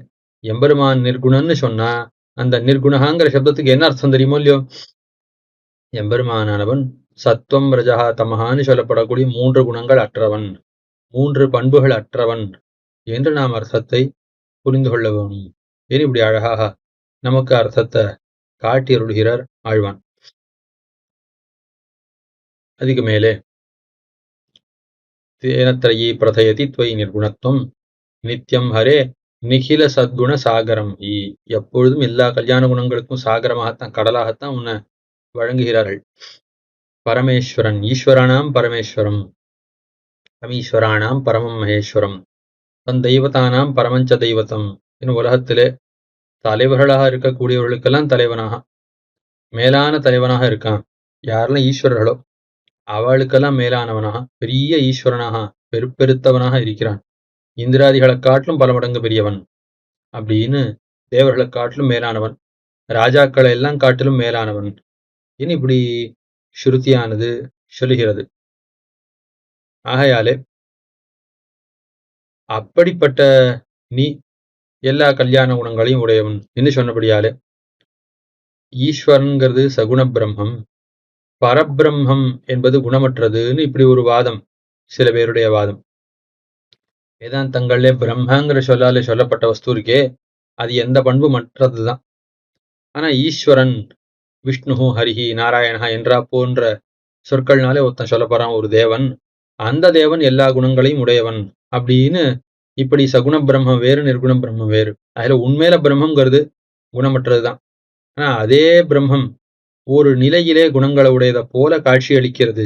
எம்பெருமான் நிர்குணன்னு சொன்னா அந்த நிர்குணகாங்கிற சப்தத்துக்கு என்ன அர்த்தம் தெரியுமோ இல்லையோ? எம்பெருமானவன் சத்வம் ரஜஹா தமஹான்னு சொல்லப்படக்கூடிய 3 குணங்கள் அற்றவன், 3 பண்புகள் அற்றவன் என்று நாம் அர்த்தத்தை புரிந்து கொள்ள வேணும். ஏன் இப்படி அழகாக நமக்கு அர்த்தத்தை காட்டி அருள்கிறார் ஆழ்வான். அதுக்கு மேலே தேனத்ரயீ பிரதயதி துவை நிர்குணத்துவம் நித்தியம் ஹரே நிகில சத்குண சாகரம். எப்பொழுதும் எல்லா கல்யாண குணங்களுக்கும் சாகரமாகத்தான், கடலாகத்தான் உன்னை வழங்குகிறார்கள். பரமேஸ்வரன், ஈஸ்வரானாம் பரமேஸ்வரம், பரமீஸ்வரானாம் பரமம் மகேஸ்வரம், தன் தெய்வத்தானாம் பரமஞ்ச தெய்வத்தம். இன்னும் உலகத்திலே தலைவர்களாக இருக்கக்கூடியவர்களுக்கெல்லாம் தலைவனாக, மேலான தலைவனாக இருக்கான். யாரெல்லாம் ஈஸ்வரர்களோ அவளுக்கெல்லாம் மேலானவனாக, பெரிய ஈஸ்வரனாக, பெருத்தவனாக இருக்கிறான். இந்திராதிகளை காட்டிலும் பல மடங்கு பெரியவன் அப்படின்னு, தேவர்களை காட்டிலும் மேலானவன், ராஜாக்களை எல்லாம் காட்டிலும் மேலானவன் இனி இப்படி ஸ்ருதியானது சொல்லுகிறது. ஆகையாலே அப்படிப்பட்ட நீ எல்லா கல்யாண குணங்களையும் உடையவன் என்று சொன்னபடியாலே ஈஸ்வரன்கிறது சகுண பிரம்மம், பரபிரம்மம் என்பது குணமற்றதுன்னு இப்படி ஒரு வாதம், சில பேருடைய வாதம். வேதாந்தங்களிலே பிரம்மங்கிற சொல்லாலே சொல்லப்பட்ட வஸ்து இருக்கே அது எந்த பண்பு மற்றதுதான். ஆனா ஈஸ்வரன், விஷ்ணு, ஹரிஹி, நாராயணா என்றா போன்ற சொற்கள்னாலே ஒருத்தன் சொல்ல போறான் ஒரு தேவன், அந்த தேவன் எல்லா குணங்களையும் உடையவன் அப்படின்னு இப்படி சகுண பிரம்மம் வேறு, நிர்குண பிரம்மம் வேறு. அதுல உண்மையில பிரம்மங்கிறது குணமற்றதுதான். ஆனா அதே பிரம்மம் ஒரு நிலையிலே குணங்களை உடையதை போல காட்சி அளிக்கிறது.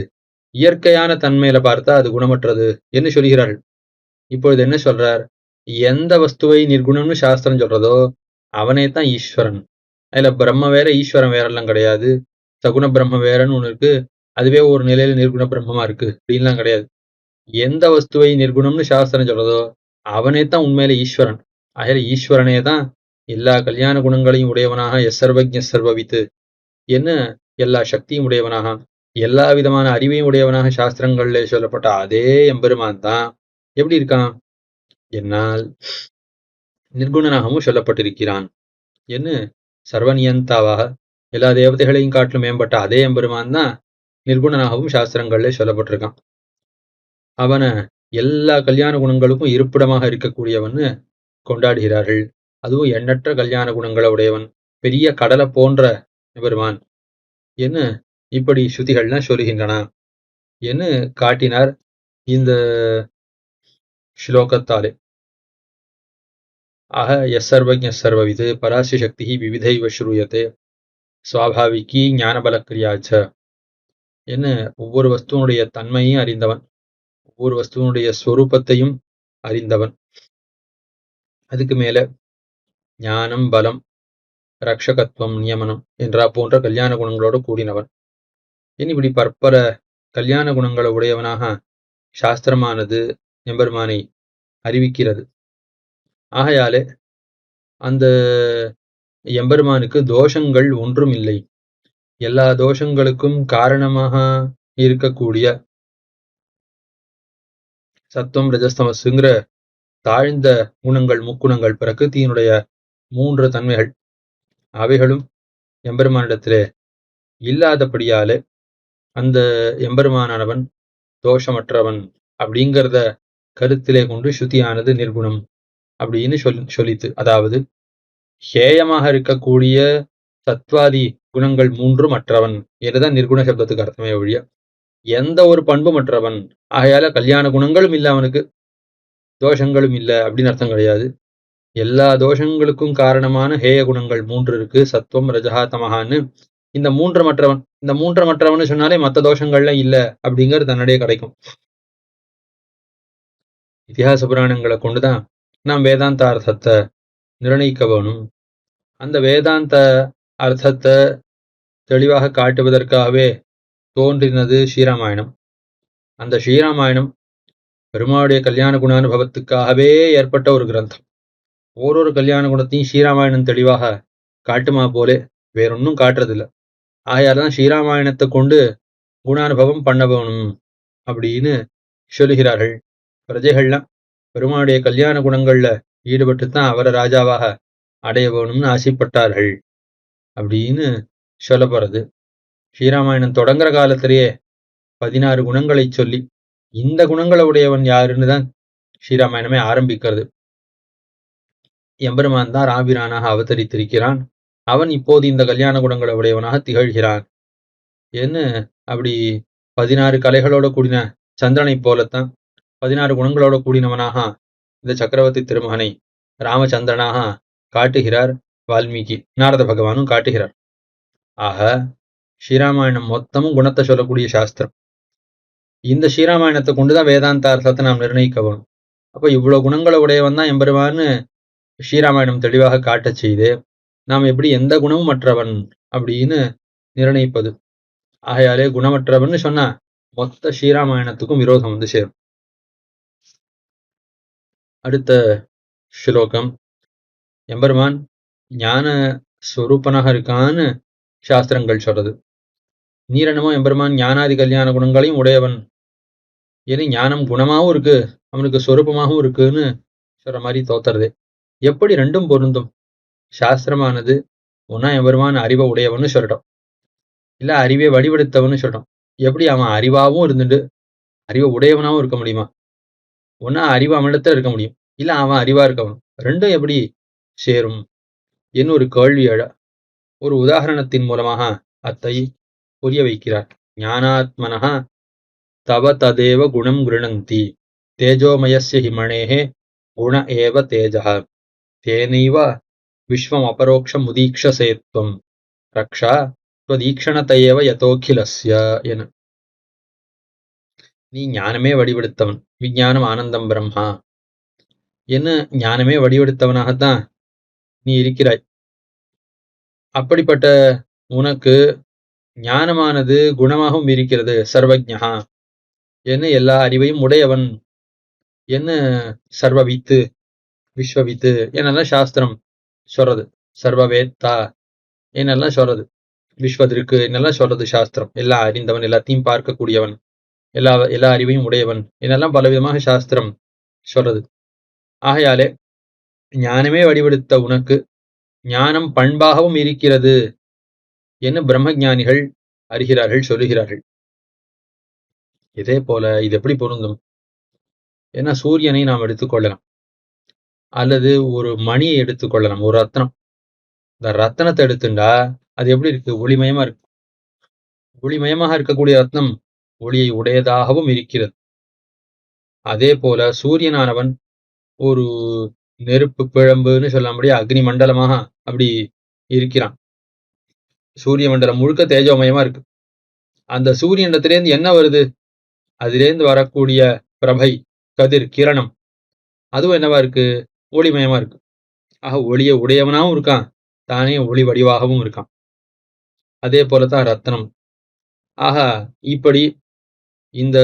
இயற்கையான தன்மையில பார்த்தா அது குணமற்றது என்று சொல்கிறார்கள். இப்பொழுது என்ன சொல்றார்? எந்த வஸ்துவை நிர்குணம்னு சாஸ்திரம் சொல்றதோ அவனே தான் ஈஸ்வரன். அதுல பிரம்ம வேற ஈஸ்வரன் வேறெல்லாம் கிடையாது. சகுண பிரம்ம வேறன்னு ஒண்ணு இருக்கு, அதுவே ஒரு நிலையில நிர்குண பிரம்மமா இருக்கு அப்படின்லாம் கிடையாது. எந்த வஸ்துவை நிர்குணம்னு சாஸ்திரம் சொல்றதோ அவனே தான் உண்மையில ஈஸ்வரன். ஆகிய ஈஸ்வரனே தான் எல்லா கல்யாண குணங்களையும் உடையவனாக, எஸ்ஸர்வஜ்ஞ சர்வவித்து என்ன எல்லா சக்தியும் உடையவனாக, எல்லா விதமான அறிவையும் உடையவனாக சாஸ்திரங்கள்ல சொல்லப்பட்ட அதே எம்பெருமான் தான் எப்படி இருக்கான்? என்னால் நிர்குணனாகவும் சொல்லப்பட்டிருக்கிறான் என்று சர்வநியந்தாவாக எல்லா தேவதைகளையும் காட்டிலும் மேம்பட்ட அதே எம்பெருமான் தான் நிர்குணனாகவும் சாஸ்திரங்கள்ல சொல்லப்பட்டிருக்கான். அவனை எல்லா கல்யாண குணங்களுக்கும் இருப்பிடமாக இருக்கக்கூடியவன்னு கொண்டாடுகிறார்கள். அதுவும் எண்ணற்ற கல்யாண குணங்களை உடையவன், பெரிய கடலை போன்ற எம்பெருமான் என்று இப்படி ஸ்ருதிகள்லாம் சொல்லுகின்றன என்று காட்டினார் இந்த ஸ்லோகத்தாலே. ஆக எஸ்ஸர்வஜ்ஞ சர்வவிது பராசி சக்தி விவிதைவ ஸ்ரூயத்தே சுவாபாவிகி ஞானபலக்கிரியாச்ச என்ன ஒவ்வொரு வஸ்துவனுடைய தன்மையும் அறிந்தவன், ஒவ்வொரு வஸ்துவனுடைய ஸ்வரூபத்தையும் அறிந்தவன். அதுக்கு மேல ஞானம், பலம், ரக்ஷகத்துவம், நியமனம் என்றா போன்ற கல்யாண குணங்களோடு கூடினவன். இப்படி பற்பல கல்யாண குணங்களை உடையவனாக சாஸ்திரமானது எம்பெருமானை அறிவிக்கிறது. ஆகையாலே அந்த எம்பெருமானுக்கு தோஷங்கள் ஒன்றும் இல்லை. எல்லா தோஷங்களுக்கும் காரணமாக இருக்கக்கூடிய சத்துவம் ரஜஸ்தமஸுங்கிற தாழ்ந்த குணங்கள், முக்குணங்கள், பிரகிருதியினுடைய 3 தன்மைகள், அவைகளும் எம்பெருமானிடத்திலே இல்லாதபடியாலே அந்த எம்பெருமானானவன் தோஷமற்றவன் அப்படிங்கிறத கருத்திலே கொண்டு ஸ்ருதியானது நிர்குணம் அப்படின்னு சொல்லித்து. அதாவது ஹேயமாக இருக்கக்கூடிய சத்வாதி குணங்கள் 3 அற்றவன் என்றுதான் நிர்குண சப்தத்துக்கு அர்த்தமே ஒழிய எந்த ஒரு பண்பும் அற்றவன். ஆகையால கல்யாண குணங்களும் இல்லை, அவனுக்கு தோஷங்களும் இல்லை அப்படின்னு அர்த்தம் கிடையாது. எல்லா தோஷங்களுக்கும் காரணமான ஹேய குணங்கள் 3 இருக்கு, சத்துவம் ரஜஹா தமஹான்னு. இந்த 3 மற்றவன், இந்த 3 மற்றவன் சொன்னாலே மற்ற தோஷங்கள்லாம் இல்லை அப்படிங்கிறது தன்னுடைய கிடைக்கும். இதிகாச புராணங்களை கொண்டுதான் நாம் வேதாந்த அர்த்தத்தை நிர்ணயிக்க வேணும். அந்த வேதாந்த அர்த்தத்தை தெளிவாக காட்டுவதற்காகவே தோன்றினது ஸ்ரீராமாயணம். அந்த ஸ்ரீராமாயணம் பெருமாளுடைய கல்யாண குணானுபவத்துக்காகவே ஏற்பட்ட ஒரு கிரந்தம். ஓரொரு கல்யாண குணத்தையும் ஸ்ரீராமாயணம் தெளிவாக காட்டுமா போலே வேறொன்னும் காட்டுறதில்லை. ஆகையால்தான் ஸ்ரீராமாயணத்தை கொண்டு குணானுபவம் பண்ண வேணும் அப்படின்னு சொல்லுகிறார்கள். பிரஜைகள்லாம் பெருமாளுடைய கல்யாண குணங்கள்ல ஈடுபட்டுத்தான் அவரை ராஜாவாக அடைய வேணும்னு ஆசைப்பட்டார்கள் அப்படின்னு சொல்லப்படுறது. ஸ்ரீராமாயணம் தொடங்குற காலத்திலேயே 16 குணங்களை சொல்லி இந்த குணங்களை உடையவன் யாருன்னு தான் ஸ்ரீராமாயணமே ஆரம்பிக்கிறது. எம்பெருமான் தான் ராபிரானாக அவதரித்திருக்கிறான். அவன் இப்போது இந்த கல்யாண குணங்களை உடையவனாக திகழ்கிறான். என்ன அப்படி 16 கலைகளோட கூடின சந்திரனை போலத்தான் 16 குணங்களோட கூடினவனாக இந்த சக்கரவர்த்தி திருமகனை ராமச்சந்திரனாக காட்டுகிறார் வால்மீகி. நாரத பகவானும் காட்டுகிறார். ஆக ஸ்ரீராமாயணம் மொத்தமும் குணத்தை சொல்லக்கூடிய சாஸ்திரம். இந்த ஸ்ரீராமாயணத்தை கொண்டுதான் வேதாந்த அர்த்தத்தை நாம் நிர்ணயிக்க வேணும். அப்ப இவ்வளவு குணங்களை உடையவன் தான் எம்பெருமான்னு ஸ்ரீராமாயணம் தெளிவாக காட்டச் செய்து நாம் எப்படி எந்த குணமும் மற்றவன் அப்படின்னு நிர்ணயிப்பது. ஆகையாலே குணமற்றவன் சொன்னா மொத்த ஸ்ரீராமாயணத்துக்கும் விரோதம் வந்து சேரும். அடுத்த ஸ்லோகம், எம்பெருமான் ஞான ஸ்வரூபனாக இருக்கான்னு சாஸ்திரங்கள் சொல்றது. நீரென்னமோ எம்பெருமான் ஞானாதி கல்யாண குணங்களையும் உடையவன், ஏன்னா ஞானம் குணமாகவும் இருக்கு அவனுக்கு ஸ்வரூபமாகவும் இருக்குன்னு சொல்ற மாதிரி தோத்துறது. எப்படி ரெண்டும் பொருந்தும்? சாஸ்திரமானது ஒன்னா எம்பெருமான் அறிவை உடையவன்னு சொல்லட்டும், இல்ல அறிவை வடிவெடுத்தவன்னு சொல்லட்டும். எப்படி அவன் அறிவாகவும் இருந்துட்டு அறிவை உடையவனாகவும் இருக்க முடியுமா? ஒன்னா அறிவு அவனிடத்துல இருக்க முடியும், இல்ல அவன் அறிவா இருக்கவனும். ரெண்டும் எப்படி சேரும் என்ன ஒரு கேள்வி எழ ஒரு உதாரணத்தின் மூலமாக அத்தை புரிய வைக்கிறார். ஞானாத்மனஹ தவ ததேவ குணம் கிருணந்தி தேஜோமயஸ்ய ஹிமணேஹே குண ஏவ தேஜஹ தேனைவ விஸ்வம் அபரோக்ஷம் உதீக்ஷசேத்வம் ரக்ஷா ஸ்வதீக்ஷணத்தையேவ யதோகிலஸ்ய என. நீ ஞானமே வடிவெடுத்தவன், விஞ்ஞானம் ஆனந்தம் பிரம்மா என்ன ஞானமே வடிவெடுத்தவனாகத்தான் நீ இருக்கிறாய். அப்படிப்பட்ட உனக்கு ஞானமானது குணமாகவும் இருக்கிறது. சர்வஜ்ஞா என்ன எல்லா அறிவையும் உடையவன், என்ன சர்வவித்து விஸ்வவித்து என்னெல்லாம் சாஸ்திரம் சொல்றது. சர்வவேத்தா என்னெல்லாம் சொல்றது, விஸ்வதிருக்கு என்னெல்லாம் சொல்றது சாஸ்திரம். எல்லாம் அறிந்தவன், எல்லாத்தையும் பார்க்கக்கூடியவன், எல்லா அறிவையும் உடையவன் என்னெல்லாம் பலவிதமாக சாஸ்திரம் சொல்றது. ஆகையாலே ஞானமே வடிவெடுத்த உனக்கு ஞானம் பண்பாகவும் இருக்கிறது என்று பிரம்மஞானிகள் அறிகிறார்கள், சொல்லுகிறார்கள். இதே போல இது எப்படி பொருந்தும்? ஏன்னா சூரியனை நாம் எடுத்துக்கொள்ளலாம், அல்லது ஒரு மணியை எடுத்துக்கொள்ளலாம், ஒரு ரத்னம். இந்த ரத்தனத்தை எடுத்துண்டா அது எப்படி இருக்கு? ஒளிமயமா இருக்கு. ஒளிமயமாக இருக்கக்கூடிய ரத்னம் ஒளியை உடையதாகவும் இருக்கிறது. அதே போல சூரியனானவன் ஒரு நெருப்பு பிழம்புன்னு சொல்ல முடியாது, அக்னி மண்டலமாக அப்படி இருக்கிறான். சூரிய மண்டலம் முழுக்க தேஜோமயமா இருக்கு. அந்த சூரியனிடத்திலேருந்து என்ன வருது? அதிலேருந்து வரக்கூடிய பிரபை, கதிர், கிரணம், அதுவும் என்னவா இருக்கு? ஒளிமயமா இருக்கு. ஆக ஒளியை உடையவனாகவும் இருக்கான், தானே ஒளி வடிவாகவும் இருக்கான். அதே போலதான் ரத்னம். ஆக இப்படி இந்த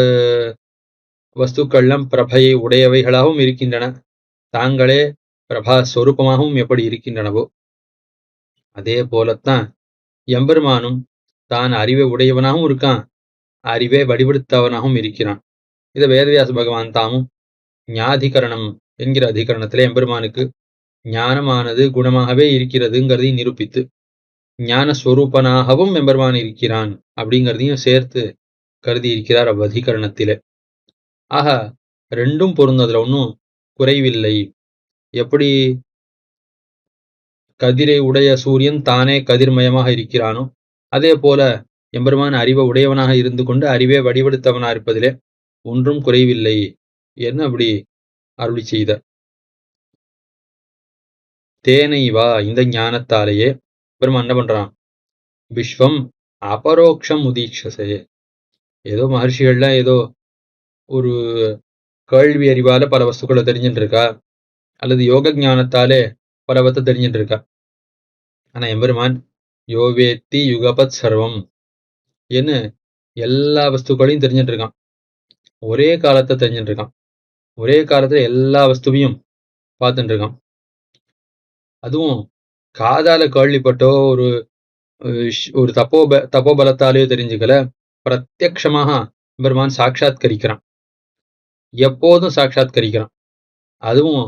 வஸ்துக்கள்லாம் பிரபையை உடையவைகளாகவும் இருக்கின்றன. தாங்களே பிரபா ஸ்வரூபமாகவும் எப்படி இருக்கின்றனவோ அதே போலத்தான் எம்பெருமானும் தான் அறிவை உடையவனாகவும் இருக்கான், அறிவை வடிவெடுத்தவனாகவும் இருக்கிறான். இதை வேதவியாச பகவான் தாமும் ஞாதிகரணம் என்கிற அதிகரணத்திலே எம்பெருமானுக்கு ஞானமானது குணமாகவே இருக்கிறதுங்கிறதையும் நிரூபித்து ஞான ஸ்வரூபனாகவும் எம்பெருமான் இருக்கிறான் அப்படிங்கிறதையும் சேர்த்து கருதி இருக்கிறார் அவ்வதிகரணத்திலே. ஆக ரெண்டும் பொருந்ததுல ஒன்றும் குறைவில்லை. எப்படி கதிரை உடைய சூரியன் தானே கதிர்மயமாக இருக்கிறானோ அதே போல எம்பெருமான் அறிவை உடையவனாக இருந்து கொண்டு அறிவே வடிவெடுத்தவனாக இருப்பதிலே ஒன்றும் குறைவில்லை என்ன அப்படி அருளி செய்த. தேனை வா இந்த ஞானத்தாலேயே பெருமான் என்ன பண்றான், விஸ்வம் அபரோக்ஷம் உதீட்சசே. ஏதோ மகர்ஷிகள்லாம் ஏதோ ஒரு கேள்வி அறிவால பல வஸ்துக்களை தெரிஞ்சுட்டு இருக்கா, அல்லது யோக ஞானத்தாலே பலவத்தை தெரிஞ்சுட்டு இருக்கா. ஆனா எம்பெருமான் யோவேத்தி யுகபத் சர்வம் என்ன எல்லா வஸ்துக்களையும் தெரிஞ்சுட்டு இருக்கான். ஒரே காலத்தை தெரிஞ்சுட்டு இருக்கான். ஒரே காலத்துல எல்லா வஸ்துவையும் பார்த்துட்டு இருக்கான். அதுவும் காதால கேள்விப்பட்டோ ஒரு தப்போபலத்தாலேயோ தெரிஞ்சுக்கல, பிரத்யக்ஷமாக பெருமான் சாட்சாத்கரிக்கிறான். எப்போதும் சாட்சாத்கரிக்கிறான். அதுவும்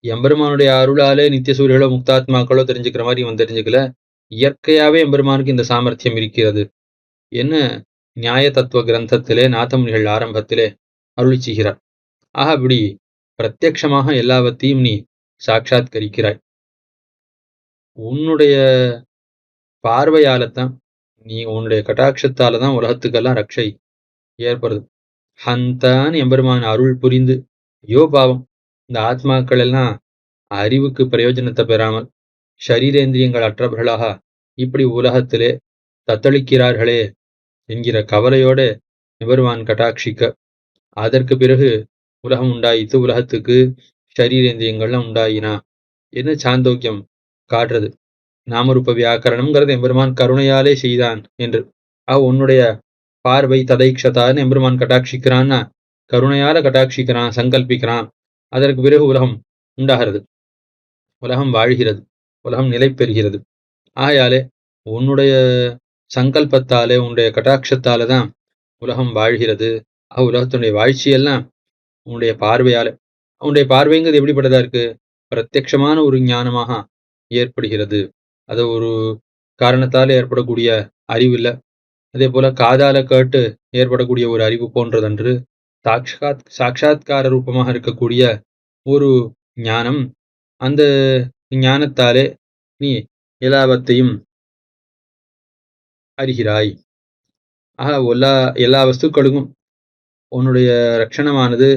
எம்பெருமானுடைய அருளாலே நித்திய சூரியர்களோ முக்தாத்மாக்களோ தெரிஞ்சுக்கிற மாதிரி இவன் தெரிஞ்சுக்கல, இயற்கையாவே எம்பெருமானுக்கு இந்த சாமர்த்தியம் இருக்கிறது என்ன நியாய தத்துவ கிரந்தத்திலே நாதமுனிகள் ஆரம்பத்திலே அருளி செய்கிறார். ஆக அப்படி பிரத்யக்ஷமாக எல்லாவற்றையும் நீ சாட்சாத்கரிக்கிறாய். உன்னுடைய பார்வையாலத்தான், நீ உன்னுடைய கட்டாட்சத்தால தான் உலகத்துக்கெல்லாம் ரட்சை ஏற்படுது. ஹந்தான் எம்பெருமான் அருள் புரிந்து, ஐயோ பாவம் இந்த ஆத்மாக்கள் எல்லாம் அறிவுக்கு பிரயோஜனத்தை பெறாமல் ஷரீரேந்திரியங்கள் அற்றவர்களாக இப்படி உலகத்திலே தத்தளிக்கிறார்களே என்கிற கவலையோட எம்பெருமான் கட்டாட்சிக்க, அதற்கு பிறகு உலகம் உண்டாயித்து, உலகத்துக்கு ஷரீரேந்திரியங்கள்லாம் உண்டாயினா என்ன சாந்தோக்கியம் காட்டுறது. நாமரூப வியாக்கரணம்ங்கிறது எம்பெருமான் கருணையாலே செய்தான் என்று. உன்னுடைய பார்வை ததைக்ஷதான்னு எம்பெருமான் கட்டாட்சிக்கிறான்னா கருணையால கட்டாட்சிக்கிறான், சங்கல்பிக்கிறான். அதற்கு பிறகு உலகம் உண்டாகிறது, உலகம் வாழ்கிறது, உலகம் நிலை பெறுகிறது. ஆகையாலே உன்னுடைய சங்கல்பத்தாலே உன்னுடைய கட்டாட்சத்தால தான் உலகம் வாழ்கிறது. உலகத்தினுடைய வாழ்ச்சியெல்லாம் உன்னுடைய பார்வையால. உன்னுடைய பார்வைங்கிறது எப்படிப்பட்டதா இருக்கு, பிரத்யட்சமான ஒரு ஞானமாக ஏற்படுகிறது. அது ஒரு காரணத்தால் ஏற்படக்கூடிய அறிவு இல்லை. அதே போல காதால கேட்டு ஏற்படக்கூடிய ஒரு அறிவு போன்றதன்று சாட்சாத்கார ரூபமாக இருக்கக்கூடிய ஒரு ஞானம். அந்த ஞானத்தாலே நீ எல்லாவற்றையும் அறிகிறாய். எல்லா வஸ்துக்களுக்கும் உன்னுடைய ரட்சணமானது,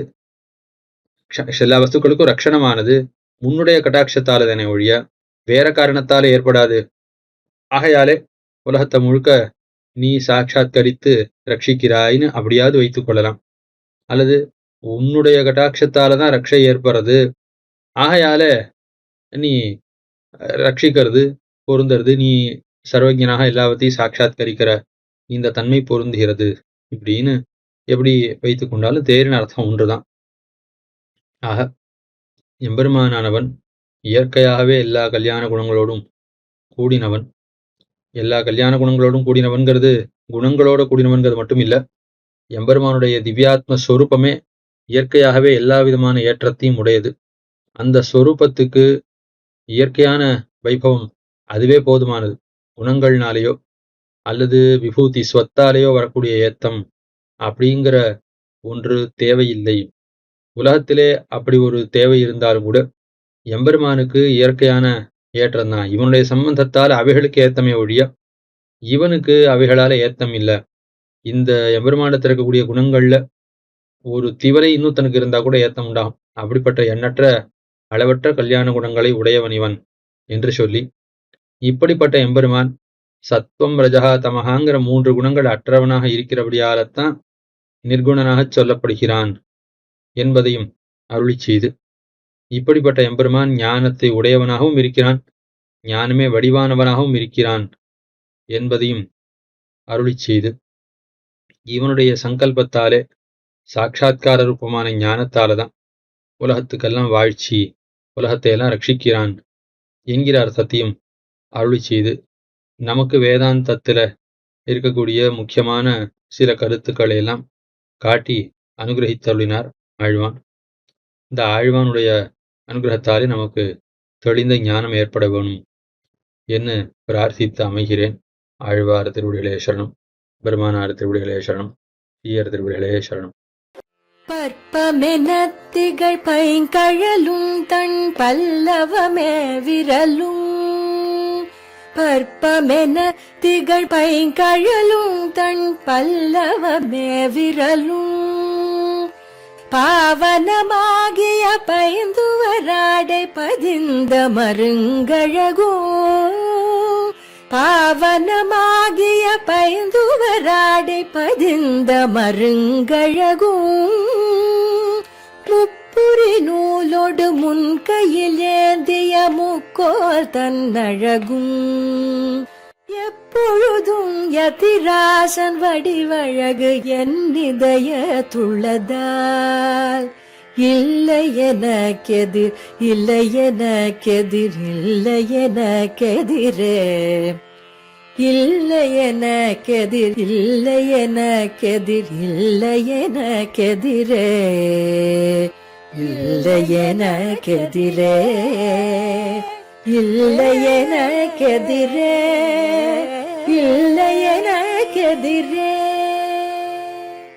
எல்லா வஸ்துக்களுக்கும் ரட்சணமானது உன்னுடைய கட்டாட்சத்தால தானே ஒழிய வேற காரணத்தால ஏற்படாது. ஆகையாலே உலகத்தை முழுக்க நீ சாட்சாத்கரித்து ரட்சிக்கிறாய்னு அப்படியாவது வைத்துக் கொள்ளலாம். அல்லது உன்னுடைய கட்டாட்சத்தால தான் ரட்சை ஏற்படுறது, ஆகையால நீ ரட்சிக்கிறது பொருந்துறது, நீ சர்வஜனாக எல்லாவற்றையும் சாட்சாத்கரிக்கிற இந்த தன்மை பொருந்துகிறது இப்படின்னு எப்படி வைத்துக் கொண்டாலும் தேரின் அர்த்தம் ஒன்றுதான். ஆக எம்பெருமானானவன் இயற்கையாகவே எல்லா கல்யாண குணங்களோடும் கூடினவன். எல்லா கல்யாண குணங்களோடும் கூடினவன்கிறது குணங்களோட கூடினவன்கிறது மட்டும் இல்லை, எம்பெருமானுடைய திவ்யாத்ம ஸ்வரூபமே இயற்கையாகவே எல்லா விதமான ஏற்றத்தையும் உடையது. அந்த ஸ்வரூபத்துக்கு இயற்கையான வைபவம் அதுவே போதுமானது. குணங்கள்னாலேயோ அல்லது விபூதி ஸ்வத்தாலேயோ வரக்கூடிய ஏத்தம் அப்படிங்கிற ஒன்று தேவையில்லை. உலகத்திலே அப்படி ஒரு தேவை இருந்தாலும் கூட எம்பெருமானுக்கு இயற்கையான ஏற்றம் தான். இவனுடைய சம்பந்தத்தால் அவைகளுக்கு ஏத்தமே ஒழிய இவனுக்கு அவைகளால ஏத்தம் இல்லை. இந்த எம்பெருமானத்தில் இருக்கக்கூடிய குணங்கள்ல ஒரு திவலை இன்னொருத்தனுக்கு இருந்தா கூட ஏத்தம் உண்டாகும். அப்படிப்பட்ட எண்ணற்ற அளவற்ற கல்யாண குணங்களை உடையவன் இவன் என்று சொல்லி, இப்படிப்பட்ட எம்பெருமான் சத்வம் ரஜகா தமகாங்கிற 3 குணங்கள் அற்றவனாக இருக்கிறபடியால்தான் நிர்குணனாக சொல்லப்படுகிறான் என்பதையும் அருளி செய்து, இப்படிப்பட்ட எம்பெருமான் ஞானத்தை உடையவனாகவும் இருக்கிறான், ஞானமே வடிவானவனாகவும் இருக்கிறான் என்பதையும் அருளி செய்து, இவனுடைய சங்கல்பத்தாலே சாட்சாத்கார ரூபமான ஞானத்தால தான் உலகத்துக்கெல்லாம் வாழ்ச்சி உலகத்தை எல்லாம் ரட்சிக்கிறான் என்கிற அர்த்தத்தையும் அருளி செய்து நமக்கு வேதாந்தத்தில் இருக்கக்கூடிய முக்கியமான சில கருத்துக்களை எல்லாம் காட்டி அனுகிரகித்தருளினார் ஆழ்வான். இந்த ஆழ்வானுடைய அனுகிரகத்தாலே நமக்கு தெளிந்த ஞானம் ஏற்பட வேணும் என்று பிரார்த்தித்து அமைகிறேன். ஆழ்வார் திருவடிகளே சரணம், பெருமானார் திருவடிகளே சரணம், ஈயர் திருவடிகளே சரணம். பற்பமென திகழ் பைங்கழலும் தன் பல்லவமே விரலும். பற்பமென திகழ் பைங்கழலும் தன் பல்லவமே விரலும். பாவனமாகிய பைந்துவராடை பதிந்த மருங்கழகோ. பாவனமாகிய பைந்துவராடை பதிந்த மருங்கழகோ. முப்புரி நூலோடு முன்கையில் ஏந்திய முக்கோல் தன்னழகும். எப்பொழுதும் யதிராசன் வடிவழகு என் இதயத்துள்ளதால். இல்லை எனக்கெதிர், இல்லை எனக்கெதிர், இல்லை எனக்கெதிரே. இல்லை எனக்கெதிர், இல்லை எனக்கெதிர், இல்லை எனக்கெதிரே. இல்லை எனக்கெதிரே, இல்லை எனக்கெதிரே, இல்லை எனக்கெதிரே.